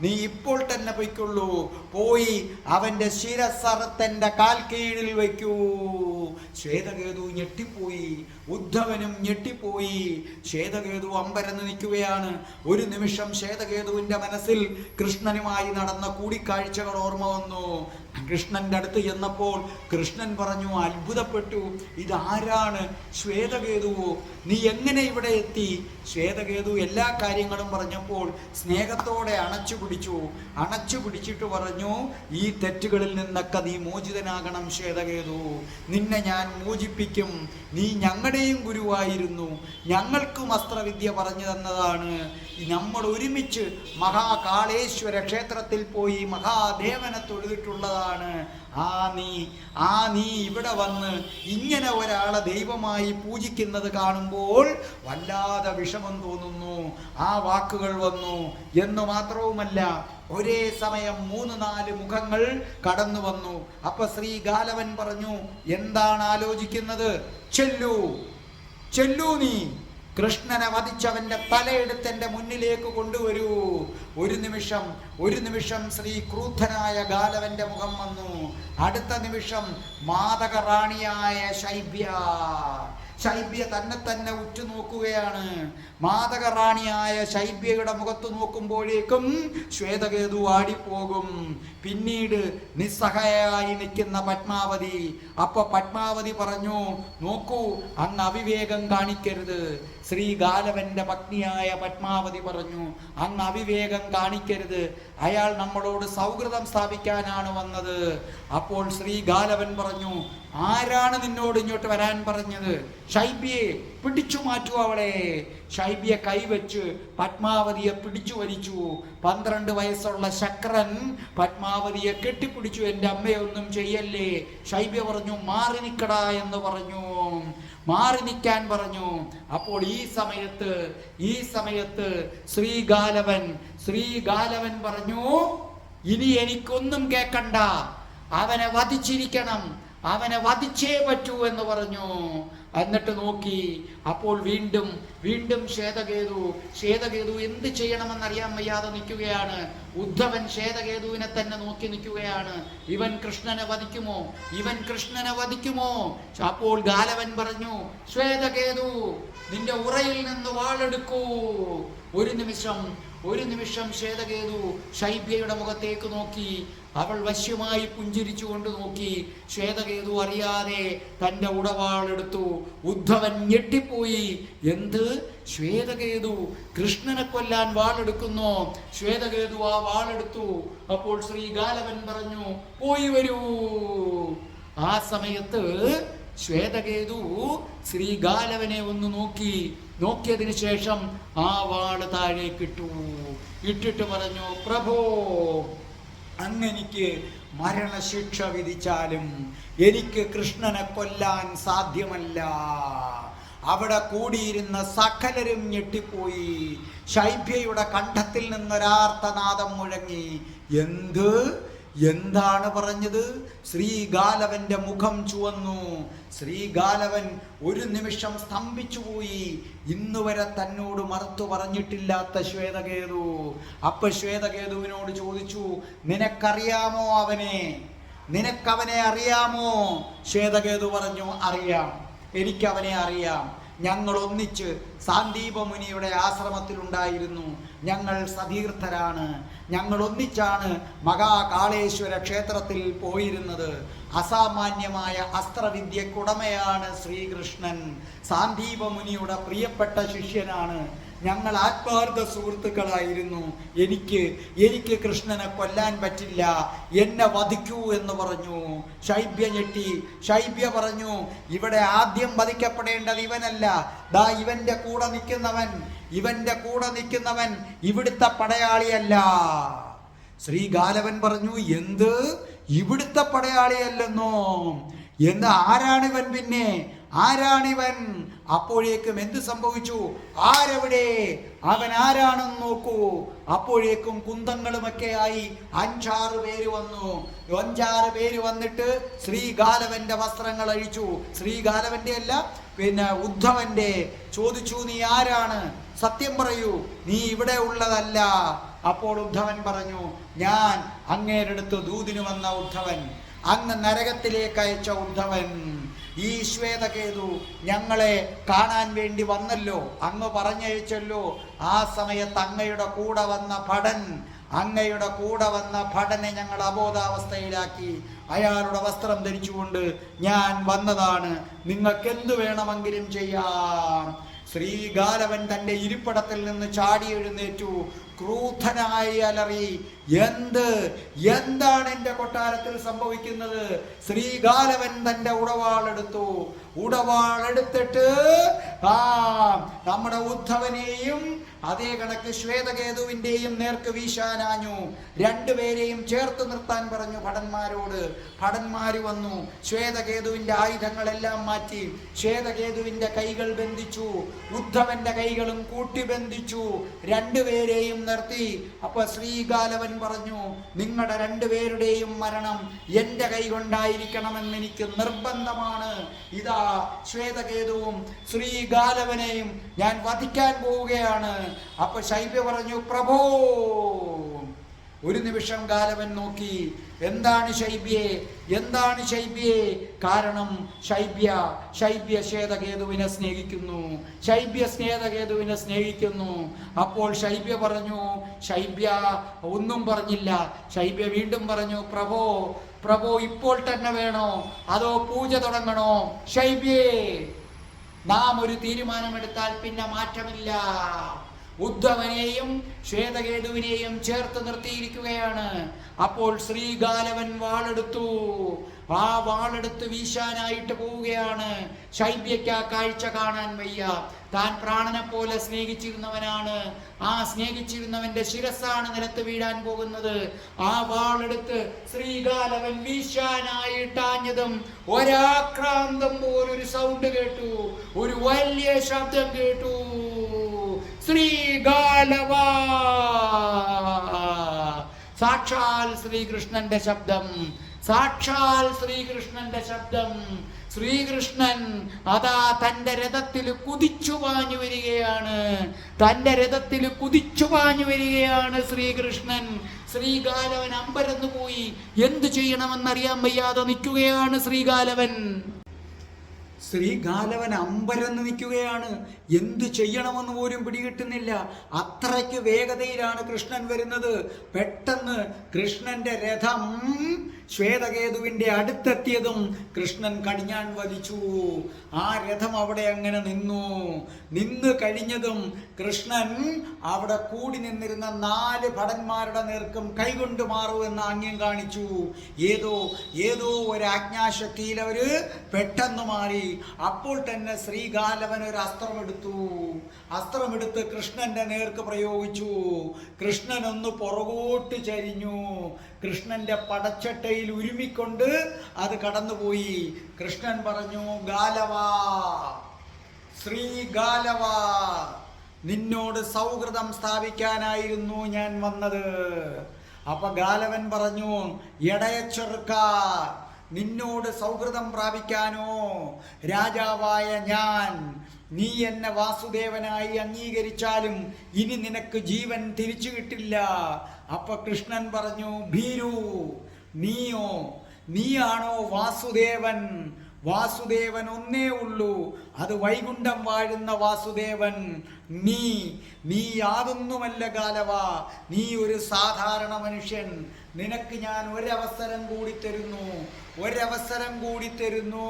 നീ ഇപ്പോൾ തന്നെ പൊയ്ക്കൊള്ളൂ, പോയി അവന്റെ ശിരസ്സറത്തന്റെ കാൽ കീഴിൽ വയ്ക്കൂ. ശ്വേതകേതു ഞെട്ടിപ്പോയി, ഉദ്ധവനും ഞെട്ടിപ്പോയി. ശ്വേതകേതു അമ്പരന്ന് നിൽക്കുകയാണ്. ഒരു നിമിഷം ശ്വേതകേതുവിന്റെ മനസ്സിൽ കൃഷ്ണനുമായി നടന്ന കൂടിക്കാഴ്ചകൾ ഓർമ്മ വന്നു. കൃഷ്ണന്റെ അടുത്ത് ചെന്നപ്പോൾ കൃഷ്ണൻ പറഞ്ഞു, അത്ഭുതപ്പെട്ടു, ഇതാരാണ്? ശ്വേതകേതുവോ? നീ എങ്ങനെ ഇവിടെ എത്തി? ശ്വേതകേതു എല്ലാ കാര്യങ്ങളും പറഞ്ഞപ്പോൾ സ്നേഹത്തോടെ അണച്ചു പിടിച്ചിട്ട് പറഞ്ഞു, ഈ തെറ്റുകളിൽ നിന്നൊക്കെ നീ മോചിതനാകണം ശ്വേതകേതു, നിന്നെ ഞാൻ മോചിപ്പിക്കും. നീ ഞങ്ങളുടെയും ഗുരുവായിരുന്നു, ഞങ്ങൾക്കും അസ്ത്രവിദ്യ പറഞ്ഞു തന്നതാണ്. നമ്മൾ ഒരുമിച്ച് മഹാകാളേശ്വര ക്ഷേത്രത്തിൽ പോയി മഹാദേവനെ തൊഴുതിട്ടുള്ളതാണ്. ആ നീ ഇവിടെ വന്ന് ഇങ്ങനെ ഒരാളെ ദൈവമായി പൂജിക്കുന്നത് കാണുമ്പോൾ വല്ലാതെ വിഷമം തോന്നുന്നു. ആ വാക്കുകൾ വന്നു എന്ന് മാത്രവുമല്ല, ഒരേ സമയം 3-4 മുഖങ്ങൾ കടന്നു വന്നു. അപ്പൊ ശ്രീകാലവൻ പറഞ്ഞു, എന്താണ് ആലോചിക്കുന്നത്? ചെല്ലൂ നീ കൃഷ്ണനെ വധിച്ചവന്റെ തലയെടുത്ത് എൻ്റെ മുന്നിലേക്ക് കൊണ്ടുവരൂ. ഒരു നിമിഷം ശ്രീ ക്രൂദ്ധനായ ഗാലവന്റെ മുഖം വന്നു. അടുത്ത നിമിഷം മാതക റാണിയായ ശൈബ്യ ശൈബ്യ തന്നെ ഉറ്റുനോക്കുകയാണ്. മാതകറാണിയായ ശൈബ്യയുടെ മുഖത്ത് നോക്കുമ്പോഴേക്കും ശ്വേതകേതു ആടിപ്പോകും. പിന്നീട് നിസ്സഹായായി നിൽക്കുന്ന പത്മാവതി. അപ്പൊ പത്മാവതി പറഞ്ഞു, നോക്കൂ, അങ്ങ് അവിവേകം കാണിക്കരുത്. ശ്രീഗാലവന്റെ പത്നിയായ പത്മാവതി പറഞ്ഞു, അങ്ങ് അവിവേകം കാണിക്കരുത്, അയാൾ നമ്മളോട് സൗഹൃദം സ്ഥാപിക്കാനാണ് വന്നത്. അപ്പോൾ ശ്രീഗാലവൻ പറഞ്ഞു, ആരാണ് നിന്നോട് ഇങ്ങോട്ട് വരാൻ പറഞ്ഞത്? ശൈബ്യയെ പിടിച്ചു മാറ്റൂ അവളെ. ശൈബ്യ കൈവച്ച് പത്മാവതിയെ പിടിച്ചു വലിച്ചു. 12 വയസ്സുള്ള ശക്രൻ പത്മാവതിയെ കെട്ടിപ്പിടിച്ചു. എൻ്റെ അമ്മയെ ഒന്നും ചെയ്യല്ലേ. ശൈബ്യ പറഞ്ഞു, മാറി നിൽക്കടാ എന്ന് പറഞ്ഞു, മാറി നിൽക്കാൻ പറഞ്ഞു. അപ്പോൾ ഈ സമയത്ത് ശ്രീഗാലവൻ പറഞ്ഞു, ഇനി എനിക്കൊന്നും കേൾക്കണ്ട, അവനെ വധിച്ചിരിക്കണം, അവനെ വധിച്ചേ പറ്റൂ എന്ന് പറഞ്ഞു. എന്നിട്ട് നോക്കി. അപ്പോൾ വീണ്ടും ശ്വേതകേതു എന്ത് ചെയ്യണമെന്നറിയാൻ വയ്യാതെ നിൽക്കുകയാണ്. ഉദ്ധവൻ ശ്വേതകേതുവിനെ തന്നെ നോക്കി നിൽക്കുകയാണ്. ഇവൻ കൃഷ്ണനെ വധിക്കുമോ? അപ്പോൾ ഗാലവൻ പറഞ്ഞു, ശ്വേതകേതു, നിന്റെ ഉറയിൽ നിന്ന് വാളെടുക്കൂ. ഒരു നിമിഷം ശ്വേതകേതു ശൈബ്യയുടെ മുഖത്തേക്ക് നോക്കി. അവൾ വശ്യമായി പുഞ്ചിരിച്ചുകൊണ്ട് നോക്കി. ശ്വേതകേതു അറിയാതെ തൻ്റെ ഉടവാളെടുത്തു. ഉദ്ധവൻ ഞെട്ടിപ്പോയി. എന്ത്? ശ്വേതകേതു കൃഷ്ണനെ കൊല്ലാൻ വാളെടുക്കുന്നോ? ശ്വേതകേതു ആ വാളെടുത്തു. അപ്പോൾ ശ്രീഗാലവൻ പറഞ്ഞു, പോയി വരൂ. ആ സമയത്ത് ശ്വേതകേതു ശ്രീഗാലവനെ ഒന്ന് നോക്കിയതിനു ശേഷം ആ വാള് താഴേക്കിട്ടു. ഇട്ടിട്ട് പറഞ്ഞു, പ്രഭോ, അങ്ങെനിക്ക് മരണശിക്ഷ വിധിച്ചാലും എനിക്ക് കൃഷ്ണനെ കൊല്ലാൻ സാധ്യമല്ല. അവിടെ കൂടിയിരുന്ന സകലരും ഞെട്ടിപ്പോയി. ശൈബ്യയുടെ കണ്ഠത്തിൽ നിന്നൊരാർത്തനാദം മുഴങ്ങി. എന്താണ് പറഞ്ഞത്? ശ്രീഗാലവന്റെ മുഖം ചുവന്നു. ശ്രീഗാലവൻ ഒരു നിമിഷം സ്തംഭിച്ചുപോയി. ഇന്നുവരെ തന്നോട് മറുത്തു പറഞ്ഞിട്ടില്ലാത്ത ശ്വേതകേതു. അപ്പൊ ശ്വേതകേതുവിനോട് ചോദിച്ചു, നിനക്കറിയാമോ അവനെ? നിനക്കവനെ അറിയാമോ? ശ്വേതകേതു പറഞ്ഞു, അറിയാം, എനിക്കവനെ അറിയാം. ഞങ്ങൾ ഒന്നിച്ച് സാന്ദീപ മുനിയുടെ ആശ്രമത്തിലുണ്ടായിരുന്നു. ഞങ്ങൾ സതീർത്ഥരാണ്. ഞങ്ങൾ ഒന്നിച്ചാണ് മഹാകാളേശ്വര ക്ഷേത്രത്തിൽ പോയിരുന്നത്. അസാമാന്യമായ അസ്ത്രവിദ്യക്കുടമയാണ് ശ്രീകൃഷ്ണൻ. സാന്ദീപ മുനിയുടെ പ്രിയപ്പെട്ട ശിഷ്യനാണ്. ഞങ്ങൾ ആത്മാർത്ഥ സുഹൃത്തുക്കളായിരുന്നു. എനിക്ക് കൃഷ്ണനെ കൊല്ലാൻ പറ്റില്ല, എന്നെ വധിക്കൂ എന്ന് പറഞ്ഞു. ശൈബ്യ ഞെട്ടി. ശൈബ്യ പറഞ്ഞു, ഇവിടെ ആദ്യം വധിക്കപ്പെടേണ്ടത് ഇവനല്ല, ദാ ഇവന്റെ കൂടെ നിൽക്കുന്നവൻ ഇവിടുത്തെ പടയാളിയല്ല. ശ്രീഗാലവൻ പറഞ്ഞു, എന്ത്? ഇവിടുത്തെ പടയാളിയല്ലെന്നോ? ആരാണിവൻ? പിന്നെ ആരാണിവൻ? അപ്പോഴേക്കും എന്ത് സംഭവിച്ചു? ആരെവിടെ? അവൻ ആരാണെന്ന് നോക്കൂ. അപ്പോഴേക്കും കുന്തങ്ങളുമൊക്കെ ആയി 5-6 പേര് വന്നു. 5-6 പേര് വന്നിട്ട് ശ്രീഗാലവന്റെ വസ്ത്രങ്ങൾ അഴിച്ചു. ശ്രീഗാലവന്റെ അല്ല, പിന്നെ ഉദ്ധവന്റെ. ചോദിച്ചു, നീ ആരാണ്? സത്യം പറയൂ, നീ ഇവിടെ ഉള്ളതല്ല. അപ്പോൾ ഉദ്ധവൻ പറഞ്ഞു, ഞാൻ അങ്ങേരടുത്ത് ദൂതിന് വന്ന ഉദ്ധവൻ, അങ്ങ് നരകത്തിലേക്ക് അയച്ച ഉദ്ധവൻ. ഈ ശ്വേതകേതു ഞങ്ങളെ കാണാൻ വേണ്ടി വന്നല്ലോ, അങ്ങ് പറഞ്ഞയച്ചല്ലോ. ആ സമയത്ത് അങ്ങയുടെ കൂടെ വന്ന ഭടനെ ഞങ്ങൾ അബോധാവസ്ഥയിലാക്കി. അയാളുടെ വസ്ത്രം ധരിച്ചുകൊണ്ട് ഞാൻ വന്നതാണ്. നിങ്ങൾക്ക് എന്തു വേണമെങ്കിലും ചെയ്യാം. ശ്രീഗാലവൻ തൻ്റെ ഇരിപ്പിടത്തിൽ നിന്ന് ചാടി എഴുന്നേറ്റു. ക്രൂദ്ധനായി അലറി, എന്താണ് എൻ്റെ കൊട്ടാരത്തിൽ സംഭവിക്കുന്നത്? ശ്രീഗാലവൻ തൻ്റെ ഉടവാളെടുത്തിട്ട് നമ്മുടെ ഉദ്ധവനെയും അതേ കണക്ക് ശ്വേതകേതുവിൻ്റെയും നേർക്ക് വീശാനാഞ്ഞു. 2 പേരെയും ചേർത്ത് നിർത്താൻ പറഞ്ഞു ഭടന്മാരോട്. ഭടന്മാര് വന്നു. ശ്വേതകേതുവിൻ്റെ ആയുധങ്ങളെല്ലാം മാറ്റി ശ്വേതകേതുവിൻ്റെ കൈകൾ ബന്ധിച്ചു. ഉദ്ധവന്റെ കൈകളും കൂട്ടി ബന്ധിച്ചു. 2 പേരെയും നിർത്തി. അപ്പൊ ശ്രീഗാലവൻ പറഞ്ഞു, നിങ്ങളുടെ 2 പേരുടെയും മരണം എൻ്റെ കൈ കൊണ്ടായിരിക്കണമെന്ന് എനിക്ക് നിർബന്ധമാണ്. ഇതാ ശ്വേതകേതുവും ശ്രീഗാലവനെയും ഞാൻ വധിക്കാൻ പോവുകയാണ്. അപ്പൊ ശൈബ്യ പറഞ്ഞു, പ്രഭോ, ഒരു നിമിഷം ഗാലവൻ നോക്കി. എന്താണ് ശൈബ്യേ, എന്താണ് ശൈബ്യേ? കാരണം ശൈബ്യ ശ്വേതകേതുവിനെ സ്നേഹിക്കുന്നു, ശൈബ്യ ശ്വേതകേതുവിനെ സ്നേഹിക്കുന്നു. അപ്പോൾ ശൈബ്യ പറഞ്ഞു, ശൈബ്യ ഒന്നും പറഞ്ഞില്ല. ശൈബ്യ വീണ്ടും പറഞ്ഞു, പ്രഭോ ഇപ്പോൾ തന്നെ വേണോ അതോ പൂജ തുടങ്ങണോ? ശൈബ്യേ, നാം ഒരു തീരുമാനമെടുത്താൽ പിന്നെ മാറ്റമില്ല. ഉദ്ധവനെയും ശ്വേതകേതുവിനെയും ചേർത്ത് നിർത്തിയിരിക്കുകയാണ്. അപ്പോൾ ശ്രീഗാലവൻ വാളെടുത്തു. ആ വാളെടുത്ത് വീശാനായിട്ട് പോവുകയാണ്. ശൈബ്യയ്ക്ക് ആ കാഴ്ച കാണാൻ വയ്യ. താൻ പ്രാണനെ പോലെ സ്നേഹിച്ചിരുന്നവനാണ്. ആ സ്നേഹിച്ചിരുന്നവന്റെ ശിരസാണ് നിലത്ത് വീഴാൻ പോകുന്നത്. ആ വാളെടുത്ത് ശ്രീഗാലവൻ വീശാനായിട്ടാഞ്ഞതും ഒരാക്രാന്തം പോലൊരു സൗണ്ട് കേട്ടു, ഒരു വലിയ ശബ്ദം കേട്ടു. ശ്രീഗാലവ, സാക്ഷാൽ ശ്രീകൃഷ്ണന്റെ ശബ്ദം, സാക്ഷാൽ ശ്രീകൃഷ്ണന്റെ ശബ്ദം. ശ്രീകൃഷ്ണൻ അതാ തന്റെ രഥത്തിൽ കുതിച്ചു പാഞ്ഞു വരികയാണ്, തന്റെ രഥത്തിൽ കുതിച്ചു പാഞ്ഞു വരികയാണ് ശ്രീകൃഷ്ണൻ. ശ്രീഗാലവൻ അമ്പരന്നു പോയി. എന്തു ചെയ്യണമെന്നറിയാൻ വയ്യാതെ നിൽക്കുകയാണ് ശ്രീഗാലവൻ. ശ്രീഗാലവൻ അമ്പരന്ന് നിൽക്കുകയാണ്. എന്തു ചെയ്യണമെന്ന് പോലും പിടികിട്ടുന്നില്ല. അത്രയ്ക്ക് വേഗതയിലാണ് കൃഷ്ണൻ വരുന്നത്. പെട്ടെന്ന് കൃഷ്ണന്റെ രഥം ശ്വേതകേതുവിന്റെ അടുത്തെത്തിയതും കൃഷ്ണൻ കടിഞ്ഞാൺ വലിച്ചു. ആ രഥം അവിടെ അങ്ങനെ നിന്ന് കഴിഞ്ഞതും കൃഷ്ണൻ അവിടെ കൂടി നിന്നിരുന്ന 4 ഭടന്മാരുടെ നേർക്കും കൈകൊണ്ട് മാറൂ എന്ന ആംഗ്യം കാണിച്ചു. ഏതോ ഒരു ആജ്ഞാശക്തിയിൽ അവര് പെട്ടെന്ന് മാറി. അപ്പോൾ തന്നെ ശ്രീഗാലവൻ ഒരു അസ്ത്രമെടുത്ത് കൃഷ്ണന്റെ നേർക്ക് പ്രയോഗിച്ചു. കൃഷ്ണൻ ഒന്ന് പുറകോട്ട് ചരിഞ്ഞു. കൃഷ്ണന്റെ പടച്ചട്ടയിൽ ഉരുമിക്കൊണ്ട് അത് കടന്നുപോയി. കൃഷ്ണൻ പറഞ്ഞു, ഗാലവാ, ശ്രീഗാലവാ, നിന്നോട് സൗഹൃദം സ്ഥാപിക്കാനായിരുന്നു ഞാൻ വന്നത്. അപ്പൊ ഗാലവൻ പറഞ്ഞു, എടയച്ചെറുക്ക, നിന്നോട് സൗഹൃദം പ്രാപിക്കാനോ രാജാവായ ഞാൻ, നീ എന്നെ വാസുദേവനായി അംഗീകരിച്ചാലും ഇനി നിനക്ക് ജീവൻ തിരിച്ചു കിട്ടില്ല. അപ്പൊ കൃഷ്ണൻ പറഞ്ഞു, ഭീരു, നീയാണോ വാസുദേവൻ? വാസുദേവൻ ഒന്നേ ഉള്ളൂ, അത് വൈകുണ്ഠം വാഴുന്ന വാസുദേവൻ. നീ യാതൊന്നുമല്ല ഗാലവ, നീ ഒരു സാധാരണ മനുഷ്യൻ. നിനക്ക് ഞാൻ ഒരവസരം കൂടി തരുന്നു,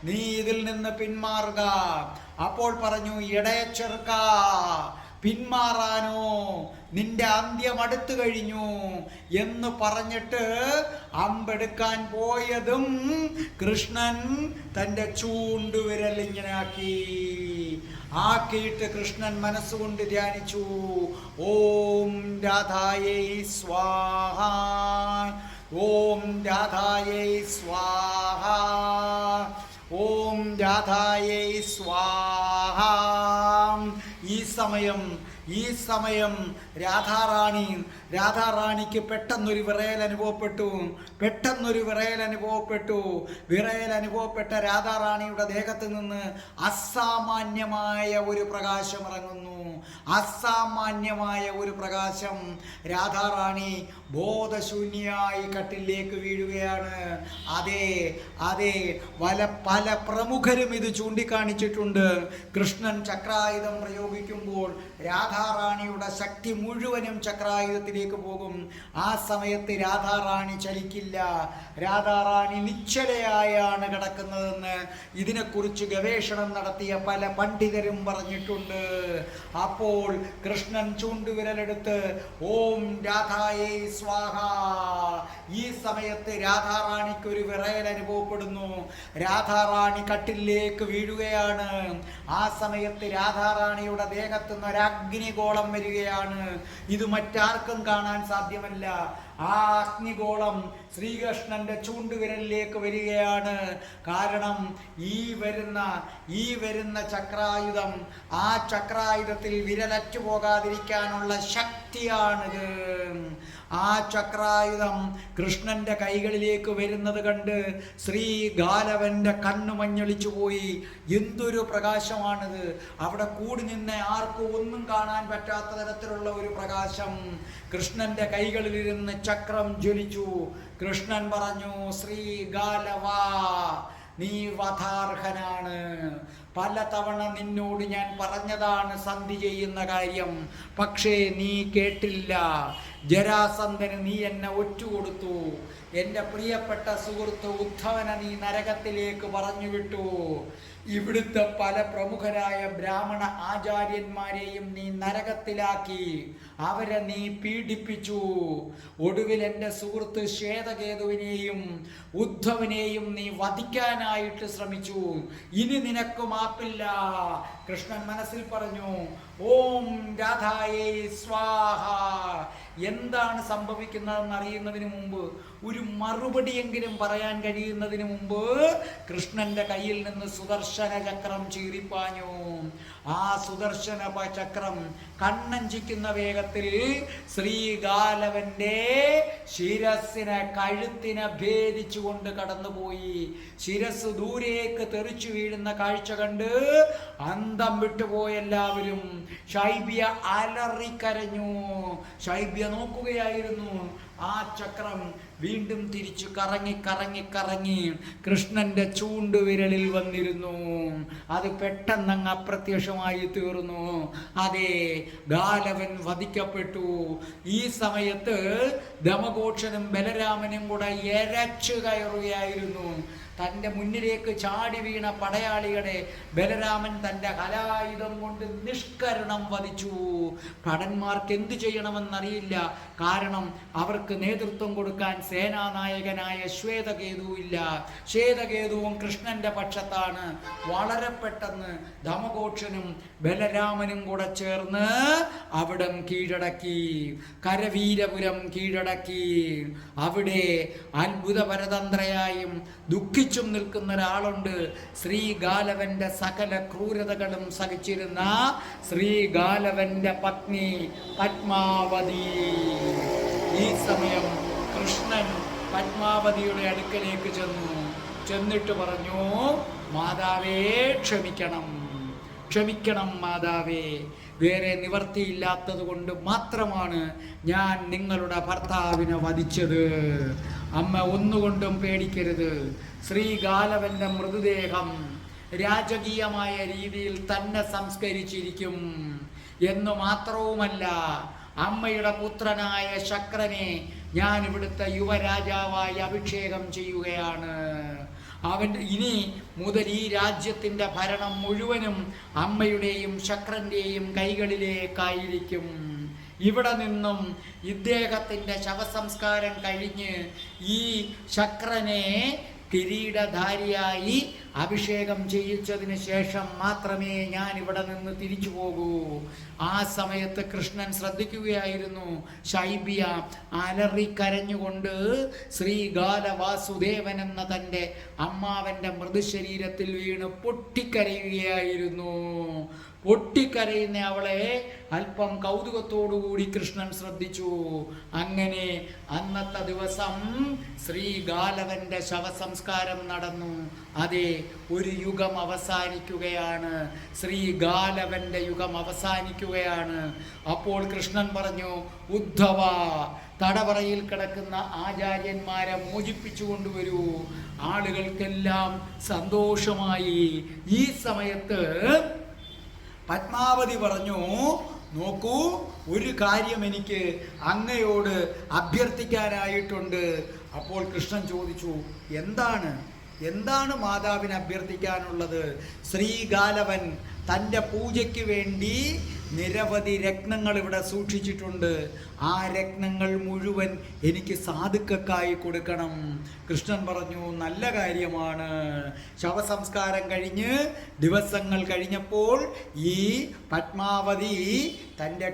നീ ഇതിൽ നിന്ന് പിന്മാറുക. അപ്പോൾ പറഞ്ഞു, ഇടയച്ചെറുക്ക, പിന്മാറാനോ, നിന്റെ അന്ത്യം അടുത്തു കഴിഞ്ഞു എന്ന് പറഞ്ഞിട്ട് അമ്പെടുക്കാൻ പോയതും കൃഷ്ണൻ തൻ്റെ ചൂണ്ടുവിരൽ ഇങ്ങനെ ആക്കിയിട്ട് കൃഷ്ണൻ മനസ്സുകൊണ്ട് ധ്യാനിച്ചു. ഓം രാധായേ സ്വാഹ, ഓം രാധായേ സ്വാഹ, ഓം രാധായേ സ്വാഹ. ഈ സമയം രാധാറാണിക്ക് പെട്ടെന്നൊരു വിറയൽ അനുഭവപ്പെട്ടു. രാധാറാണിയുടെ ദേഹത്ത് നിന്ന് അസാമാന്യമായ ഒരു പ്രകാശം ഇറങ്ങുന്നു. രാധാറാണി ബോധശൂന്യായി കട്ടിലേക്ക് വീഴുകയാണ്. അതെ, പല പ്രമുഖരും ഇത് ചൂണ്ടിക്കാണിച്ചിട്ടുണ്ട്. കൃഷ്ണൻ ചക്രായുധം പ്രയോഗിക്കുമ്പോൾ രാധാറാണിയുടെ ശക്തി മുഴുവനും ചക്രായുധത്തിലേക്ക് പോകും. ആ സമയത്ത് രാധാറാണി ചലിക്കില്ല. രാധാറാണി നിശ്ചലയായാണ് കിടക്കുന്നതെന്ന് ഇതിനെക്കുറിച്ച് ഗവേഷണം നടത്തിയ പല പണ്ഡിതരും പറഞ്ഞിട്ടുണ്ട്. അപ്പോൾ കൃഷ്ണൻ ചൂണ്ടുവിരലെടുത്ത് ഓം രാധായേ സ്വാഹ. ഈ സമയത്ത് രാധാറാണിക്ക് ഒരു വിറയൽ അനുഭവപ്പെടുന്നു. രാധാറാണി കട്ടിലേക്ക് വീഴുകയാണ്. ആ സമയത്ത് രാധാറാണിയുടെ ദേഹത്തു നിന്ന് ഒരഗ്നിഗോളം വരികയാണ്. ഇത് മറ്റാർക്കും കാണാൻ സാധ്യമല്ല. ആ അഗ്നിഗോളം ശ്രീകൃഷ്ണന്റെ ചൂണ്ടുവിരലിലേക്ക് വരികയാണ്. കാരണം ഈ വരുന്ന ചക്രായുധം, ആ ചക്രായുധത്തിൽ വിരലറ്റു പോകാതിരിക്കാനുള്ള ശക്തിയാണിത്. ആ ചക്രായുധം കൃഷ്ണന്റെ കൈകളിലേക്ക് വരുന്നത് കണ്ട് ശ്രീഗാലവന്റെ കണ്ണു മഞ്ഞളിച്ചു പോയി. എന്തൊരു പ്രകാശമാണിത്! അവിടെ കൂടി നിന്ന് ആർക്കും ഒന്നും കാണാൻ പറ്റാത്ത തരത്തിലുള്ള ഒരു പ്രകാശം. കൃഷ്ണന്റെ കൈകളിലിരുന്ന് ചക്രം ജ്വലിച്ചു. കൃഷ്ണൻ പറഞ്ഞു, ശ്രീഗാലവ, നീ വധാർഹനാണ്. പലതവണ നിന്നോട് ഞാൻ പറഞ്ഞതാണ് സന്ധി ചെയ്യുന്ന കാര്യം, പക്ഷേ നീ കേട്ടില്ല. ജരാസന്ധന് നീ എന്നെ ഒറ്റുകൊടുത്തു. എൻ്റെ പ്രിയപ്പെട്ട സുഹൃത്ത് ഉദ്ധവനെ നീ നരകത്തിലേക്ക് പറഞ്ഞു വിട്ടു. ഇവിടുത്തെ പല പ്രമുഖരായ ബ്രാഹ്മണ ആചാര്യന്മാരെയും നീ നരകത്തിലാക്കി. അവരെ നീ പീഡിപ്പിച്ചു. ഒടുവിൽ എൻ്റെ സുഹൃത്ത് ശ്വേതകേതുവിനെയും ഉദ്ധവനെയും നീ വധിക്കാനായിട്ട് ശ്രമിച്ചു. ഇനി നിനക്ക് മാപ്പില്ല. കൃഷ്ണൻ മനസ്സിൽ പറഞ്ഞു, ഓം രാധായേ സ്വാഹ. എന്താണ് സംഭവിക്കുന്നതെന്ന് അറിയുന്നതിന് മുമ്പ്, ഒരു മറുപടിയെങ്കിലും പറയാൻ കഴിയുന്നതിന് മുമ്പ് കൃഷ്ണന്റെ കയ്യിൽ നിന്ന് സുദർശന ചക്രം ചീറിപ്പാഞ്ഞു. ആ സുദർശന ചക്രം കണ്ണഞ്ചിക്കുന്ന വേഗത്തിൽ ശ്രീഗാലവന്റെ ശിരസ്സിനെ, കഴുത്തിനെ ഭേദിച്ചുകൊണ്ട് കടന്നുപോയി. ശിരസ് ദൂരേക്ക് തെറിച്ചു വീഴുന്ന കാഴ്ച കണ്ട് അന്തം വിട്ടുപോയ എല്ലാവരും. ശൈബ്യ അലറിക്കരഞ്ഞു. ശൈബ്യ നോക്കുകയായിരുന്നു. ആ ചക്രം വീണ്ടും തിരിച്ചു കറങ്ങി കറങ്ങി കറങ്ങി കൃഷ്ണന്റെ ചൂണ്ടുവിരലിൽ വന്നിരുന്നു. അത് പെട്ടെന്നങ്ങ് അപ്രത്യക്ഷമായി തീർന്നു. അതെ, ഗാലവൻ വധിക്കപ്പെട്ടു. ഈ സമയത്ത് ദമഘോഷനും ബലരാമനും കൂടെ എരച്ചു കയറുകയായിരുന്നു. തൻ്റെ മുന്നിലേക്ക് ചാടി വീണ പടയാളികളെ ബലരാമൻ തൻ്റെ ഹലായുധം കൊണ്ട് നിഷ്കരണം വധിച്ചു. ഭടന്മാർക്ക് എന്തു ചെയ്യണമെന്നറിയില്ല. കാരണം അവർക്ക് നേതൃത്വം കൊടുക്കാൻ സേനാനായകനായ ശ്വേതകേതുവില്ല. ശ്വേതകേതുവും കൃഷ്ണന്റെ പക്ഷത്താണ്. വളരെ പെട്ടെന്ന് ദമഘോഷനും ബലരാമനും കൂടെ ചേർന്ന് അവിടം കീഴടക്കി. കരവീരപുരം കീഴടക്കി. അവിടെ അത്ഭുത പരതന്ത്രയായും ദുഃഖിച്ചും നിൽക്കുന്ന ഒരാളുണ്ട്. ശ്രീഗാലവന്റെ സകല ക്രൂരതകളും സഹിച്ചിരുന്ന ശ്രീഗാലവന്റെ പത്നി പത്മാവതി. ഈ സമയം കൃഷ്ണൻ പത്മാവതിയുടെ അടുക്കലേക്ക് ചെന്നിട്ട് പറഞ്ഞു, മാതാവേ ക്ഷമിക്കണം, ക്ഷമിക്കണം മാതാവേ. വേറെ നിവർത്തിയില്ലാത്തത് കൊണ്ട് മാത്രമാണ് ഞാൻ നിങ്ങളുടെ ഭർത്താവിനെ വധിച്ചത്. അമ്മ ഒന്നുകൊണ്ടും പേടിക്കരുത്. ശ്രീഗാലവന്റെ മൃതദേഹം രാജകീയമായ രീതിയിൽ തന്നെ സംസ്കരിച്ചിരിക്കും എന്നു മാത്രവുമല്ല, അമ്മയുടെ പുത്രനായ ശക്രനെ ഞാൻ ഇവിടുത്തെ യുവരാജാവായി അഭിഷേകം ചെയ്യുകയാണ്. ഇനി മുതൽ ഈ രാജ്യത്തിൻ്റെ ഭരണം മുഴുവനും അമ്മയുടെയും ശക്രന്റെയും കൈകളിലേക്കായിരിക്കും. ഇവിടെ നിന്നും ഇദ്ദേഹത്തിൻ്റെ ശവസംസ്കാരം കഴിഞ്ഞ് ഈ ശക്രനെ കിരീടധാരിയായി അഭിഷേകം ചെയ്യിച്ചതിന് ശേഷം മാത്രമേ ഞാൻ ഇവിടെ നിന്ന് തിരിച്ചു പോകൂ. ആ സമയത്ത് കൃഷ്ണൻ ശ്രദ്ധിക്കുകയായിരുന്നു. ശൈബ്യ അലറിക്കരഞ്ഞുകൊണ്ട് ശ്രീഗാല വാസുദേവൻ എന്ന തൻ്റെ അമ്മാവൻ്റെ മൃതശരീരത്തിൽ വീണ് പൊട്ടിക്കരയുകയായിരുന്നു. പൊട്ടിക്കരയുന്ന അവളെ അല്പം കൗതുകത്തോടുകൂടി കൃഷ്ണൻ ശ്രദ്ധിച്ചു. അങ്ങനെ അന്നത്തെ ദിവസം ശ്രീഗാലവന്റെ ശവസംസ്കാരം നടന്നു. അതെ, ഒരു യുഗം അവസാനിക്കുകയാണ്. ശ്രീഗാലവന്റെ യുഗം അവസാനിക്കുകയാണ്. അപ്പോൾ കൃഷ്ണൻ പറഞ്ഞു, ഉദ്ധവ, തടവറയിൽ കിടക്കുന്ന ആചാര്യന്മാരെ മോചിപ്പിച്ചു കൊണ്ടുവരൂ. ആളുകൾക്കെല്ലാം സന്തോഷമായി. ഈ സമയത്ത് പത്മാവതി പറഞ്ഞു, നോക്കൂ, ഒരു കാര്യം എനിക്ക് അങ്ങയോട് അഭ്യർത്ഥിക്കാനായിട്ടുണ്ട്. അപ്പോൾ കൃഷ്ണൻ ചോദിച്ചു, എന്താണ് മാതാവിന് അഭ്യർത്ഥിക്കാനുള്ളത്? ശ്രീഗാലവൻ തൻ്റെ പൂജയ്ക്ക് വേണ്ടി നിരവധി രത്നങ്ങൾ ഇവിടെ സൂക്ഷിച്ചിട്ടുണ്ട്. ആ രത്നങ്ങൾ മുഴുവൻ എനിക്ക് സാധുക്കൾക്കായി കൊടുക്കണം. കൃഷ്ണൻ പറഞ്ഞു, നല്ല കാര്യമാണ്. ശവസംസ്കാരം കഴിഞ്ഞ് ദിവസങ്ങൾ കഴിഞ്ഞപ്പോൾ ഈ പത്മാവതി തൻ്റെ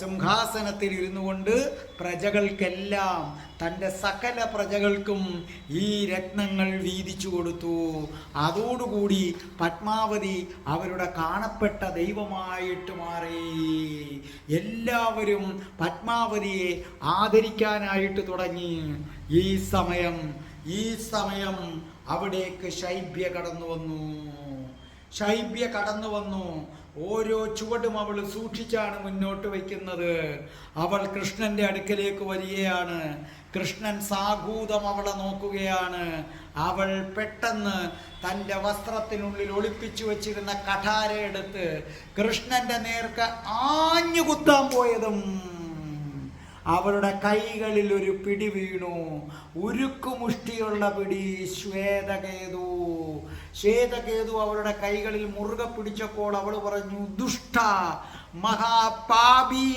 സിംഹാസനത്തിൽ ഇരുന്നു കൊണ്ട് പ്രജകൾക്കെല്ലാം, തൻ്റെ സകല പ്രജകൾക്കും ഈ രത്നങ്ങൾ വീതിച്ചു കൊടുത്തു. അതോടുകൂടി പത്മാവതി അവരുടെ കാണപ്പെട്ട ദൈവമായിട്ട് മാറി. മാറി. എല്ലാവരും പത്മാവതിയെ ആദരിക്കാനായിട്ട് തുടങ്ങി. ഈ സമയം അവിടേക്ക് ശൈബ്യ കടന്നു വന്നു. ഓരോ ചുവടും അവൾ സൂക്ഷിച്ചാണ് മുന്നോട്ട് വയ്ക്കുന്നത്. അവൾ കൃഷ്ണന്റെ അടുക്കലേക്ക് വരികയാണ്. കൃഷ്ണൻ സാഗൂതം അവളെ നോക്കുകയാണ്. അവൾ പെട്ടെന്ന് തൻ്റെ വസ്ത്രത്തിനുള്ളിൽ ഒളിപ്പിച്ചു വച്ചിരുന്ന കഠാര എടുത്ത് കൃഷ്ണന്റെ നേർക്ക് ആഞ്ഞു കുത്താൻ പോയതും അവളുടെ കൈകളിൽ ഒരു പിടി വീണു. ഉരുക്കുമുഷ്ടിയുള്ള പിടി. ശ്വേതകേതു അവളുടെ കൈകളിൽ മുറുകെ പിടിച്ചപ്പോൾ അവൾ പറഞ്ഞു, ദുഷ്ട മഹാപാപി,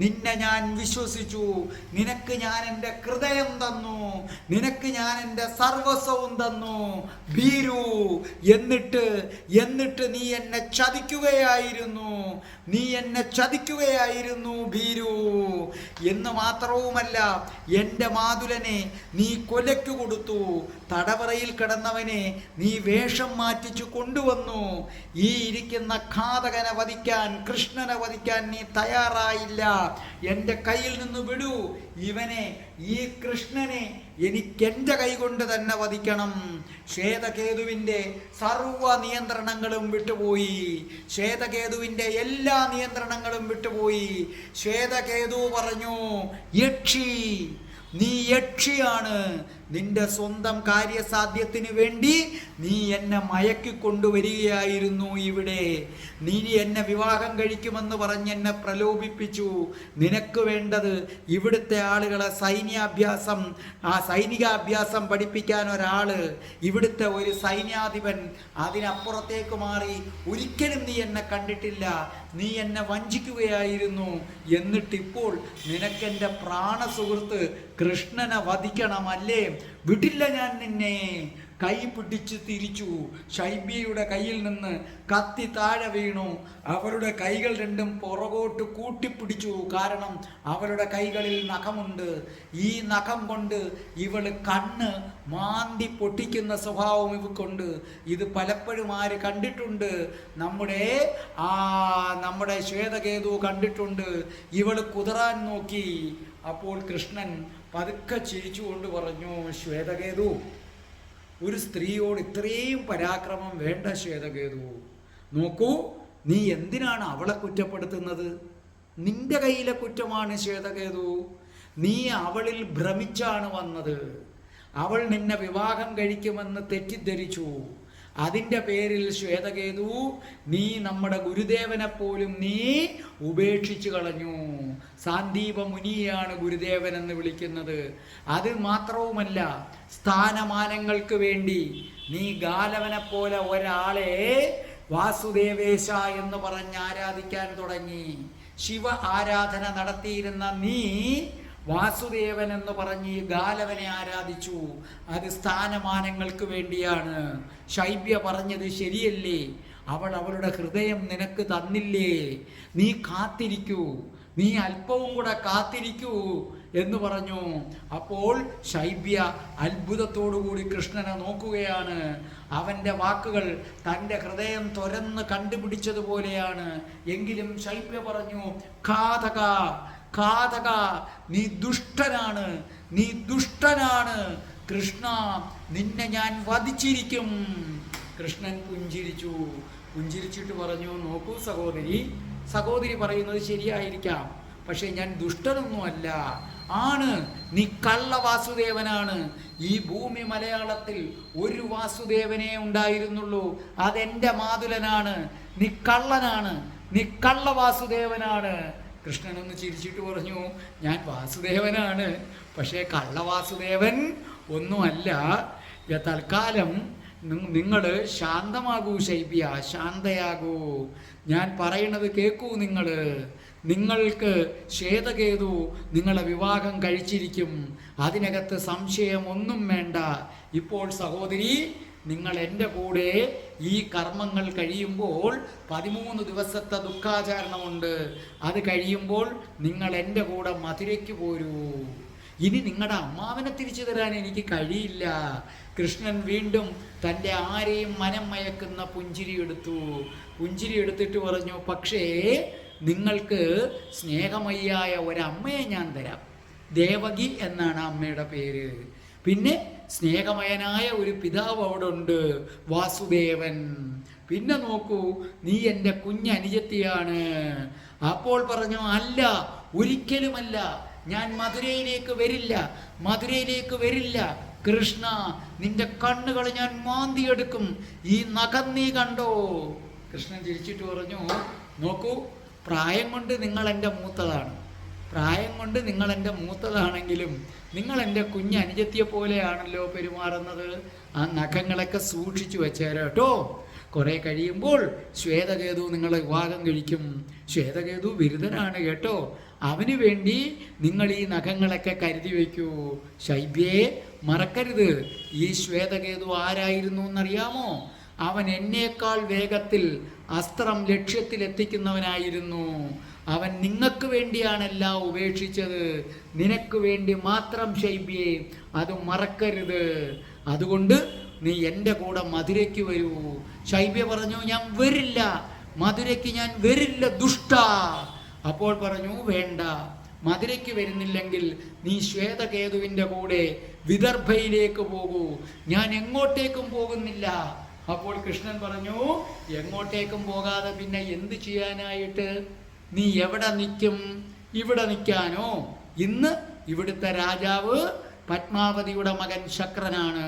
നിന്നെ ഞാൻ വിശ്വസിച്ചു. നിനക്ക് ഞാൻ എൻ്റെ ഹൃദയം തന്നു, നിനക്ക് ഞാൻ എൻ്റെ സർവസ്വവും തന്നു ഭീരു. എന്നിട്ട് നീ എന്നെ ചതിക്കുകയായിരുന്നു ഭീരു. എന്ന് മാത്രവുമല്ല, എൻ്റെ മാതുലനെ നീ കൊലയ്ക്കു കൊടുത്തു. തടവറയിൽ കിടന്നവനെ നീ വേഷം മാറ്റിച്ചു കൊണ്ടുവന്നു. ഈ ഇരിക്കുന്ന ഘാതകനെ വധിക്കാൻ, കൃഷ്ണനെ വധിക്കാൻ നീ തയ്യാറായില്ല. എൻ്റെ കയ്യിൽ നിന്ന് വിടൂ. ഈ കൃഷ്ണനെ എനിക്കെൻ്റെ കൈകൊണ്ട് തന്നെ വധിക്കണം. ശ്വേതകേതുവിൻ്റെ സർവ നിയന്ത്രണങ്ങളും വിട്ടുപോയി. ശ്വേതകേതുവിൻ്റെ എല്ലാ നിയന്ത്രണങ്ങളും വിട്ടുപോയി. ശ്വേതകേതു പറഞ്ഞു, യക്ഷി, നീ യക്ഷിയാണ്. നിന്റെ സ്വന്തം കാര്യസാധ്യത്തിന് വേണ്ടി നീ എന്നെ മയക്കിക്കൊണ്ടുവരികയായിരുന്നു ഇവിടെ. നീ എന്നെ വിവാഹം കഴിക്കുമെന്ന് പറഞ്ഞ് എന്നെ പ്രലോഭിപ്പിച്ചു. നിനക്ക് വേണ്ടത് ഇവിടുത്തെ ആളുകളെ സൈനികാഭ്യാസം പഠിപ്പിക്കാൻ ഒരാള്, ഇവിടുത്തെ ഒരു സൈന്യാധിപൻ. അതിനപ്പുറത്തേക്ക് മാറി ഒരിക്കലും നീ എന്നെ കണ്ടിട്ടില്ല. നീ എന്നെ വഞ്ചിക്കുകയായിരുന്നു. എന്നിട്ടിപ്പോൾ നിനക്കെൻ്റെ പ്രാണസുഹൃത്ത് കൃഷ്ണനെ വധിക്കണമല്ലേ? വിടില്ല ഞാൻ നിന്നെ. കൈ പിടിച്ച് തിരിച്ചു. ശൈബ്യയുടെ കയ്യിൽ നിന്ന് കത്തി താഴെ വീണു. അവളുടെ കൈകൾ രണ്ടും പുറകോട്ട് കൂട്ടിപ്പിടിച്ചു. കാരണം അവളുടെ കൈകളിൽ നഖമുണ്ട്. ഈ നഖം കൊണ്ട് ഇവള് കണ്ണ് മാന്തി പൊട്ടിക്കുന്ന സ്വഭാവം ഇവക്കുണ്ട്. ഇത് പലപ്പോഴും ആര് കണ്ടിട്ടുണ്ട്? നമ്മുടെ ശ്വേതകേതു കണ്ടിട്ടുണ്ട്. ഇവള് കുതറാൻ നോക്കി. അപ്പോൾ കൃഷ്ണൻ പതുക്കെ ചിരിച്ചുകൊണ്ട് പറഞ്ഞു, ശ്വേതകേതു, ഒരു സ്ത്രീയോട് ഇത്രയും പരാക്രമം വേണ്ട ശ്വേതകേതു. നോക്കൂ, നീ എന്തിനാണ് അവളെ കുറ്റപ്പെടുത്തുന്നത്? നിന്റെ കയ്യിലെ കുറ്റമാണ് ശ്വേതകേതു. നീ അവളിൽ ഭ്രമിച്ചാണ് വന്നത്. അവൾ നിന്നെ വിവാഹം കഴിക്കുമെന്ന് തെറ്റിദ്ധരിച്ചു. അതിൻ്റെ പേരിൽ ശ്വേതകേതു, നീ നമ്മുടെ ഗുരുദേവനെ പോലും നീ ഉപേക്ഷിച്ചു കളഞ്ഞു. സാന്ദീപ മുനിയാണ് ഗുരുദേവൻ എന്ന് വിളിക്കുന്നത്. അത് മാത്രവുമല്ല, സ്ഥാനമാനങ്ങൾക്ക് വേണ്ടി നീ ഗാലവനെ പോലെ ഒരാളെ വാസുദേവേശ എന്ന് പറഞ്ഞ് ആരാധിക്കാൻ തുടങ്ങി. ശിവ ആരാധന നടത്തിയിരുന്ന നീ വാസുദേവൻ എന്ന് പറഞ്ഞ് ഗാലവനെ ആരാധിച്ചു. അത് സ്ഥാനമാനങ്ങൾക്ക് വേണ്ടിയാണ്. ശൈബ്യ പറഞ്ഞത് ശരിയല്ലേ? അവളുടെ ഹൃദയം നിനക്ക് തന്നില്ലേ? നീ കാത്തിരിക്കൂ, നീ അല്പവും കൂടെ കാത്തിരിക്കൂ എന്ന് പറഞ്ഞു. അപ്പോൾ ശൈബ്യ അത്ഭുതത്തോടുകൂടി കൃഷ്ണനെ നോക്കുകയാണ്. അവൻ്റെ വാക്കുകൾ തൻ്റെ ഹൃദയം തുറന്ന് കണ്ടുപിടിച്ചതുപോലെയാണ്. എങ്കിലും ശൈബ്യ പറഞ്ഞു, ഘാതക, നീ ദുഷ്ടനാണ് കൃഷ്ണ, നിന്നെ ഞാൻ വധിച്ചിരിക്കും. കൃഷ്ണൻ പുഞ്ചിരിച്ചിട്ട് പറഞ്ഞു, നോക്കൂ സഹോദരി പറയുന്നത് ശരിയായിരിക്കാം, പക്ഷെ ഞാൻ ദുഷ്ടനൊന്നുമല്ല. നീ കള്ള വാസുദേവനാണ്. ഈ ഭൂമി മലയാളത്തിൽ ഒരു വാസുദേവനേ ഉണ്ടായിരുന്നുള്ളൂ, അതെൻ്റെ മാതുലനാണ്. നീ കള്ളനാണ്, നീ കള്ള വാസുദേവനാണ്. കൃഷ്ണനൊന്ന് ചിരിച്ചിട്ട് പറഞ്ഞു, ഞാൻ വാസുദേവനാണ്, പക്ഷേ കള്ളവാസുദേവൻ ഒന്നുമല്ല. തൽക്കാലം നിങ്ങൾ ശാന്തമാകൂ ശൈബ്യ, ശാന്തയാകൂ. ഞാൻ പറയണത് കേൾക്കൂ. നിങ്ങൾക്ക് ശ്വേതകേതു നിങ്ങളെ വിവാഹം കഴിച്ചിരിക്കും. അതിനകത്ത് സംശയം ഒന്നും വേണ്ട. ഇപ്പോൾ സഹോദരി, നിങ്ങൾ എൻ്റെ കൂടെ ഈ കർമ്മങ്ങൾ കഴിയുമ്പോൾ 13 ദിവസത്തെ ദുഃഖാചരണമുണ്ട്. അത് കഴിയുമ്പോൾ നിങ്ങൾ എൻ്റെ കൂടെ മധുരയ്ക്ക് പോരൂ. ഇനി നിങ്ങളുടെ അമ്മാവനെ തിരിച്ചു തരാൻ എനിക്ക് കഴിയില്ല. കൃഷ്ണൻ വീണ്ടും തൻ്റെ ആരെയും മനം മയക്കുന്ന പുഞ്ചിരി എടുത്തു. പുഞ്ചിരി എടുത്തിട്ട് പറഞ്ഞു, പക്ഷേ നിങ്ങൾക്ക് സ്നേഹമയ്യായ ഒരമ്മയെ ഞാൻ തരാം. ദേവകി എന്നാണ് അമ്മയുടെ പേര്. പിന്നെ സ്നേഹമയനായ ഒരു പിതാവ് അവിടെ ഉണ്ട്, വാസുദേവൻ. പിന്നെ നോക്കൂ, നീ എൻ്റെ കുഞ്ഞനുജത്തിയാണ്. അപ്പോൾ പറഞ്ഞു, അല്ല, ഒരിക്കലുമല്ല, ഞാൻ മധുരയിലേക്ക് വരില്ല, മധുരയിലേക്ക് വരില്ല. കൃഷ്ണ, നിന്റെ കണ്ണുകൾ ഞാൻ മാന്തിയെടുക്കും. ഈ നഖം നീ കണ്ടോ? കൃഷ്ണൻ ചിരിച്ചിട്ട് പറഞ്ഞു, നോക്കൂ, പ്രായം കൊണ്ട് നിങ്ങൾ എൻ്റെ മൂത്തതാണ്, പ്രായം കൊണ്ട് നിങ്ങൾ എൻ്റെ മൂത്തതാണെങ്കിലും നിങ്ങൾ എൻ്റെ കുഞ്ഞനുജത്തിയെ പോലെയാണല്ലോ പെരുമാറുന്നത്. ആ നഖങ്ങളൊക്കെ സൂക്ഷിച്ചു വെച്ചേരാ കേട്ടോ. കുറെ കഴിയുമ്പോൾ ശ്വേതകേതു നിങ്ങളെ വിവാഹം കഴിക്കും. ശ്വേതകേതു ബിരുദനാണ് കേട്ടോ. അവന് വേണ്ടി നിങ്ങൾ ഈ നഖങ്ങളൊക്കെ കരുതി വയ്ക്കൂ. ശൈബ്യയെ മറക്കരുത്. ഈ ശ്വേതകേതു ആരായിരുന്നു എന്നറിയാമോ? അവൻ എന്നേക്കാൾ വേഗത്തിൽ അസ്ത്രം ലക്ഷ്യത്തിലെത്തിക്കുന്നവനായിരുന്നു. അവൻ നിങ്ങൾക്ക് വേണ്ടിയാണെല്ലാം ഉപേക്ഷിച്ചത്, നിനക്ക് വേണ്ടി മാത്രം ശൈബ്യയെ, അത് മറക്കരുത്. അതുകൊണ്ട് നീ എൻ്റെ കൂടെ മധുരയ്ക്ക് വരൂ. ശൈബ്യ പറഞ്ഞു, ഞാൻ വരില്ല, മധുരയ്ക്ക് ഞാൻ വരില്ല, ദുഷ്ട. അപ്പോൾ പറഞ്ഞു, വേണ്ട, മധുരയ്ക്ക് വരുന്നില്ലെങ്കിൽ നീ ശ്വേതകേതുവിൻ്റെ കൂടെ വിദർഭയിലേക്ക് പോകൂ, ഞാൻ എങ്ങോട്ടേക്കും പോകുന്നില്ല. അപ്പോൾ കൃഷ്ണൻ പറഞ്ഞു, എങ്ങോട്ടേക്കും പോകാതെ പിന്നെ എന്ത് ചെയ്യാനായിട്ട്? നീ എവിടെ നിൽക്കും? ഇവിടെ നിൽക്കാനോ? ഇന്ന് ഇവിടുത്തെ രാജാവ് പത്മാവതിയുടെ മകൻ ശക്രനാണ്.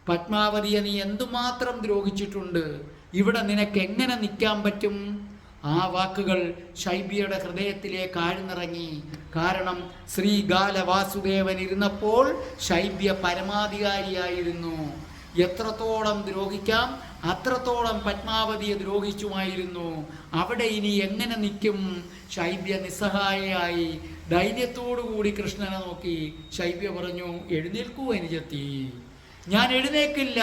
പത്മാവതിയെ നീ എന്തുമാത്രം ദ്രോഹിച്ചിട്ടുണ്ട്. ഇവിടെ നിനക്ക് എങ്ങനെ നിൽക്കാൻ പറ്റും? ആ വാക്കുകൾ ശൈബ്യയുടെ ഹൃദയത്തിലേക്ക് ആഴ്ന്നിറങ്ങി. കാരണം ശ്രീഗാല വാസുദേവൻ ഇരുന്നപ്പോൾ ശൈബ്യ പരമാധികാരിയായിരുന്നു. എത്രത്തോളം ദ്രോഹിക്കാം അത്രത്തോളം പത്മാവതിയെ ദ്രോഹിച്ചുമായിരുന്നു. അവിടെ ഇനി എങ്ങനെ നിൽക്കും? ശൈബ്യ നിസ്സഹായയായി ധൈര്യത്തോടുകൂടി കൃഷ്ണനെ നോക്കി. ശൈബ്യ പറഞ്ഞു, എഴുന്നേൽക്കൂ അനുജത്തി. ഞാൻ എഴുന്നേക്കില്ല.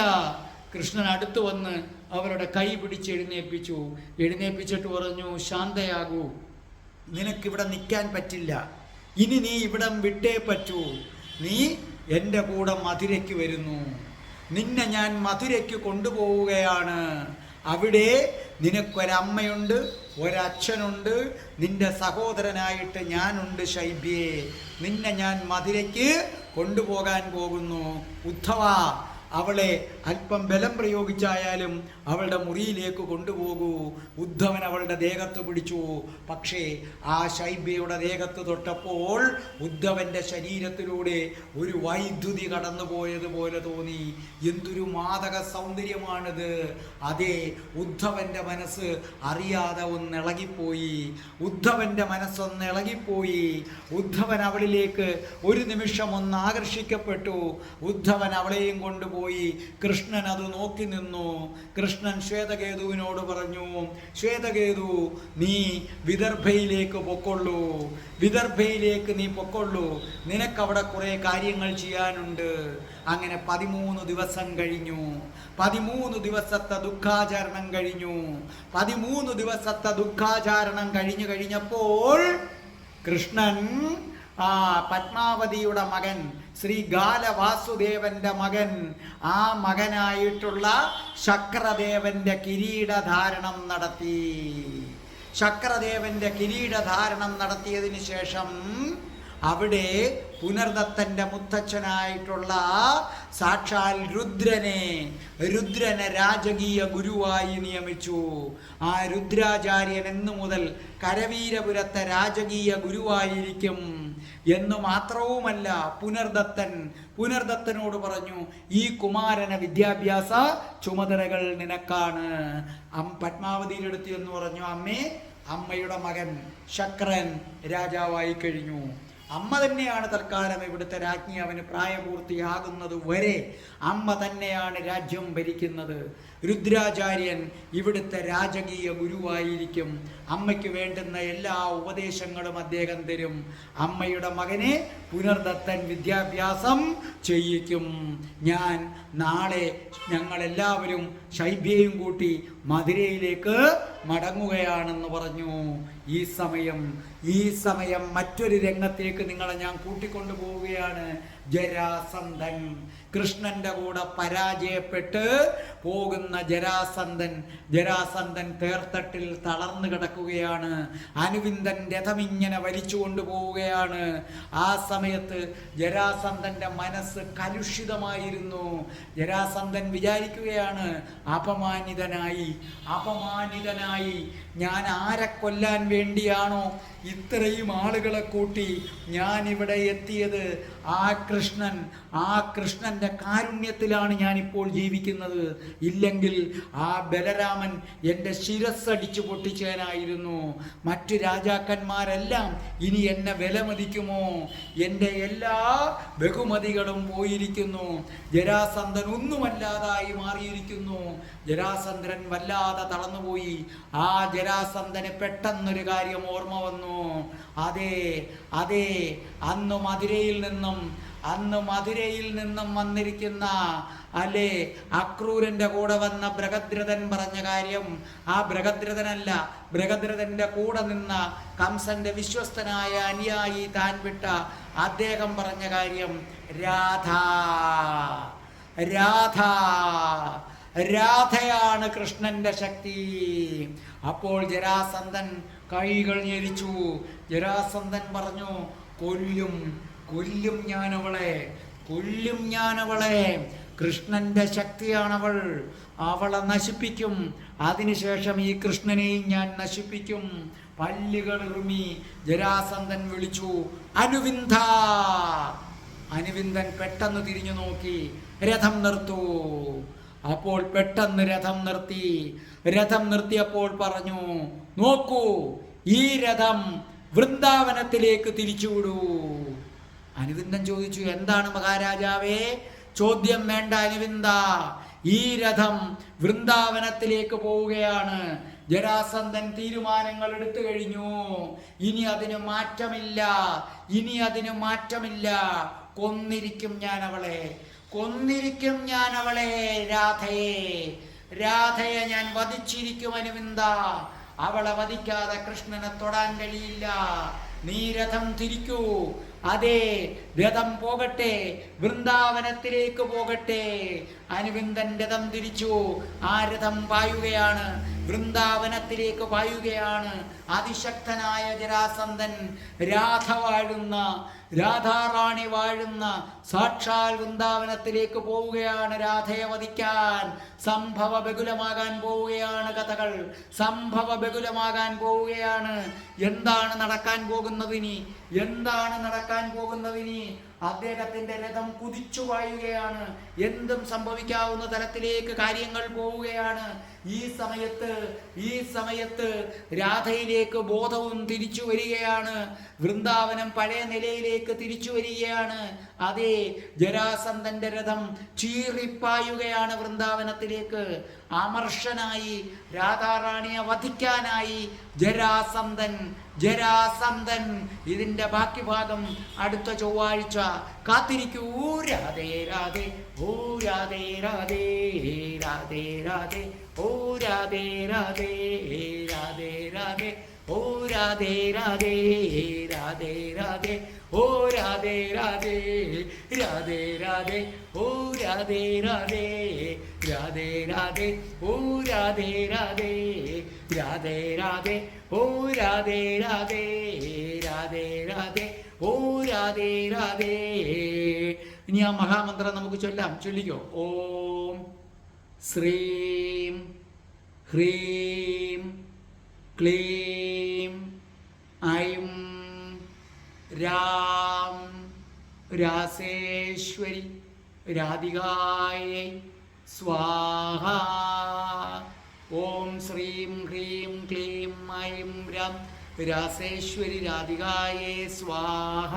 കൃഷ്ണൻ അടുത്ത് വന്ന് അവരുടെ കൈ പിടിച്ച് എഴുന്നേൽപ്പിച്ചു. എഴുന്നേൽപ്പിച്ചിട്ട് പറഞ്ഞു, ശാന്തയാകൂ, നിനക്കിവിടെ നിൽക്കാൻ പറ്റില്ല. ഇനി നീ ഇവിടം വിട്ടേ പറ്റൂ. നീ എൻ്റെ കൂടെ മധുരയ്ക്ക് വരുന്നു. നിന്നെ ഞാൻ മധുരയ്ക്ക് കൊണ്ടുപോവുകയാണ്. അവിടെ നിനക്കൊരമ്മയുണ്ട്, ഒരച്ഛനുണ്ട്, നിന്റെ സഹോദരനായിട്ട് ഞാനുണ്ട് ശൈബ്യേ. നിന്നെ ഞാൻ മധുരയ്ക്ക് കൊണ്ടുപോകാൻ പോകുന്നു. ഉദ്ധവ, അവളെ അല്പം ബലം പ്രയോഗിച്ചായാലും അവളുടെ മുറിയിലേക്ക് കൊണ്ടുപോകൂ. ഉദ്ധവൻ അവളുടെ ദേഹത്ത് പിടിച്ചു. പക്ഷേ ആ ശൈബ്യയുടെ ദേഹത്ത് തൊട്ടപ്പോൾ ഉദ്ധവൻ്റെ ശരീരത്തിലൂടെ ഒരു വൈദ്യുതി കടന്നുപോയതുപോലെ തോന്നി. എന്തൊരു മാദക സൗന്ദര്യമാണിത്! അതെ, ഉദ്ധവൻ്റെ മനസ്സ് അറിയാതെ ഒന്നിളകിപ്പോയി. ഉദ്ധവൻ്റെ മനസ്സൊന്ന് ഇളകിപ്പോയി. ഉദ്ധവൻ അവളിലേക്ക് ഒരു നിമിഷം ഒന്ന് ആകർഷിക്കപ്പെട്ടു. ഉദ്ധവൻ അവളെയും കൊണ്ടുപോയി. കൃഷ്ണൻ അത് നോക്കി നിന്നു. കൃഷ്ണൻ ശ്വേതകേതുവിനോട് പറഞ്ഞു, ശ്വേതകേതു, നീ വിദർഭയിലേക്ക് പൊക്കൊള്ളൂ, വിദർഭയിലേക്ക് നീ പൊക്കൊള്ളൂ. നിനക്കവിടെ കുറെ കാര്യങ്ങൾ ചെയ്യാനുണ്ട്. അങ്ങനെ 13 ദിവസം കഴിഞ്ഞു. 13 ദിവസത്തെ ദുഃഖാചരണം കഴിഞ്ഞു. 13 ദിവസത്തെ ദുഃഖാചരണം കഴിഞ്ഞപ്പോൾ കൃഷ്ണൻ പത്മാവതിയുടെ മകൻ ശ്രീഗാല വാസുദേവന്റെ മകൻ, ആ മകനായിട്ടുള്ള ശക്രദേവന്റെ കിരീടധാരണം നടത്തി. ശക്രദേവന്റെ കിരീടധാരണം നടത്തിയതിന് ശേഷം അവിടെ പുനർദത്തൻ്റെ മുത്തച്ഛനായിട്ടുള്ള സാക്ഷാൽ രുദ്രനെ രാജകീയ ഗുരുവായി നിയമിച്ചു. ആ രുദ്രാചാര്യൻ എന്നു മുതൽ കരവീരപുരത്തെ രാജകീയ ഗുരുവായിരിക്കും എന്ന് മാത്രവുമല്ല, പുനർദത്തനോട് പറഞ്ഞു, ഈ കുമാരന് വിദ്യാഭ്യാസ ചുമതലകൾ നിനക്കാണ്. പത്മാവതിയുടെ അടുത്ത് എന്ന് പറഞ്ഞു, അമ്മേ, അമ്മയുടെ മകൻ ശക്രൻ രാജാവായി കഴിഞ്ഞു. അമ്മ തന്നെയാണ് തൽക്കാലം ഇവിടുത്തെ രാജ്ഞി. അവന് പ്രായപൂർത്തിയാകുന്നത് വരെ അമ്മ തന്നെയാണ് രാജ്യം ഭരിക്കുന്നത്. രുദ്രാചാര്യൻ ഇവിടുത്തെ രാജകീയ ഗുരുവായിരിക്കും. അമ്മയ്ക്ക് വേണ്ടുന്ന എല്ലാ ഉപദേശങ്ങളും അദ്ദേഹം തരും. അമ്മയുടെ മകനെ പുനർദത്തൻ വിദ്യാഭ്യാസം ചെയ്യിക്കും. ഞാൻ നാളെ ഞങ്ങളെല്ലാവരും ശൈബ്യയും കൂട്ടി മധുരയിലേക്ക് മടങ്ങുകയാണെന്ന് പറഞ്ഞു. ഈ സമയം മറ്റൊരു രംഗത്തേക്ക് നിങ്ങളെ ഞാൻ കൂട്ടിക്കൊണ്ടു പോവുകയാണ്. ജരാസന്ധൻ, കൃഷ്ണന്റെ കൂടെ പരാജയപ്പെട്ട് പോകുന്ന ജരാസന്ധൻ തേർത്തട്ടിൽ തളർന്നു കിടക്കുകയാണ്. അനുവിന്ദൻ രഥം ഇങ്ങനെ വലിച്ചു കൊണ്ടുപോവുകയാണ്. ആ സമയത്ത് ജരാസന്ധന്റെ മനസ്സ് കലുഷിതമായിരുന്നു. ജരാസന്ധൻ വിചാരിക്കുകയാണ്, അപമാനിതനായി ഞാൻ ആരെ കൊല്ലാൻ വേണ്ടിയാണോ ഇത്രയും ആളുകളെ കൂട്ടി ഞാൻ ഇവിടെ എത്തിയത്? ആ കൃഷ്ണന്റെ കാരുണ്യത്തിലാണ് ഞാനിപ്പോൾ ജീവിക്കുന്നത്. ഇല്ലെങ്കിൽ ആ ബലരാമൻ എൻ്റെ ശിരസ്സടിച്ചു പൊട്ടിച്ചേനായിരുന്നു. മറ്റു രാജാക്കന്മാരെല്ലാം ഇനി എന്നെ വിലമതിക്കുമോ? എൻ്റെ എല്ലാ ബഹുമതികളും പോയിരിക്കുന്നു. ജരാസന്ധൻ ഒന്നുമല്ലാതായി മാറിയിരിക്കുന്നു. ജരാസന്ധൻ വല്ലാതെ തളർന്നുപോയി. ആ ജരാസന്ധന് പെട്ടെന്നൊരു കാര്യം ഓർമ്മ വന്നു. അതെ, അന്ന് മധുരയിൽ നിന്നും വന്നിരിക്കുന്ന അക്രൂരന്റെ കൂടെ വന്ന ബൃഹദ്രഥൻ പറഞ്ഞ കാര്യം, ആ ബൃഹദ്രഥനല്ല, ബൃഹദ്രഥന്റെ കൂടെ നിന്ന കംസന്റെ വിശ്വസ്തനായ അനുയായി താൻ വിട്ട അദ്ദേഹം പറഞ്ഞ കാര്യം, രാധയാണ് കൃഷ്ണന്റെ ശക്തി. അപ്പോൾ ജരാസന്ധൻ കൈകൾ ഞെരിച്ചു. ജരാസന്ധൻ പറഞ്ഞു, കൊല്ലും ഞാനവളെ. കൃഷ്ണന്റെ ശക്തിയാണവൾ. അവളെ നശിപ്പിക്കും. അതിനുശേഷം ഈ കൃഷ്ണനെയും ഞാൻ നശിപ്പിക്കും. പല്ലുകൾ ഇറുമി ജരാസന്ധൻ വിളിച്ചു, അനുവിന്ദ. അനുവിന്ദൻ പെട്ടെന്ന് തിരിഞ്ഞു നോക്കി, രഥം നിർത്തൂ. അപ്പോൾ പെട്ടെന്ന് രഥം നിർത്തിയപ്പോൾ പറഞ്ഞു, നോക്കൂ, ഈ രഥം വൃന്ദാവനത്തിലേക്ക് തിരിച്ചുവിടൂ. അനുവിന്ദൻ ചോദിച്ചു, എന്താണ് മഹാരാജാവേ? ചോദ്യം വേണ്ട അനുവിന്ദ, ഈ രഥം വൃന്ദാവനത്തിലേക്ക് പോവുകയാണ്. ജരാസന്ധൻ തീരുമാനങ്ങൾ എടുത്തു കഴിഞ്ഞു. ഇനി അതിന് മാറ്റമില്ല. കൊന്നിരിക്കും ഞാൻ അവളെ. രാധയെ ഞാൻ വധിച്ചിരിക്കും അനുവിന്ദ. അവളെ വധിക്കാതെ കൃഷ്ണനെ തൊടാൻ കഴിയില്ല. നീ രഥം തിരിക്കൂ. അതെ, രഥം പോകട്ടെ, വൃന്ദാവനത്തിലേക്ക് പോകട്ടെ. അനുവിന്ദൻ രഥം തിരിച്ചു. ആ രഥം പായുകയാണ്, വൃന്ദാവനത്തിലേക്ക് പായുകയാണ്. അതിശക്തനായ ജരാസന്ധൻ രാധാറാണി വാഴുന്ന സാക്ഷാൽ വൃന്ദാവനത്തിലേക്ക് പോവുകയാണ്. രാധയെ വധിക്കാൻ സംഭവബഹുലമാകാൻ പോവുകയാണ്. കഥകൾ സംഭവബഹുലമാകാൻ പോവുകയാണ്. എന്താണ് നടക്കാൻ പോകുന്നതിനി? അദ്ദേഹത്തിന്റെ രഥം കുതിച്ചു പായുകയാണ്. എന്തും സംഭവിക്കാവുന്ന തലത്തിലേക്ക് കാര്യങ്ങൾ പോവുകയാണ്. ഈ സമയത്ത് രാധയിലേക്ക് ബോധവും തിരിച്ചു വരികയാണ്. വൃന്ദാവനം പഴയ നിലയിലേക്ക് തിരിച്ചു വരികയാണ്. അതേ, ജരാസന്ധന്റെ രഥം ചീറിപ്പായുകയാണ് വൃന്ദാവനത്തിലേക്ക്. അമർഷനായി രാധാറാണിയെ വധിക്കാനായി ജരാസന്ധൻ. ഇതിന്റെ ബാക്കി ഭാഗം അടുത്ത ചൊവ്വാഴ്ച കാത്തിരിക്കൂ. രാധേ രാധേ, ഓ രാധേ രാധേ, രാധേ രാധേ, ഓ രാധേ രാധേ, രാധേ രാധേ, ഓ രാധേ രാധേ, രാധേ രാധേ, ഓ രാധേ രാധേ, രാധേ രാധേ, ഓ രാധേ രാധേ, രാധേ രാധേ, ഓ രാധേ രാധേ, രാധേ രാധേ, ഓ രാധേ രാധേ, രാധേ രാധേ, ഓ രാധേ രാധേ. ഇനി ആ മഹാമന്ത്രം നമുക്ക് ചൊല്ലിക്കോ. ഓം ശ്രീം ഹ്രീം ക്ലീം ഐം രാം രാസേശ്വരി രാധികായൈ സ്വാഹ. ഓം ശ്രീം ഹ്രീം ക്ലീം ഐം രാം രാസേശ്വരി രാധികായൈ സ്വാഹ.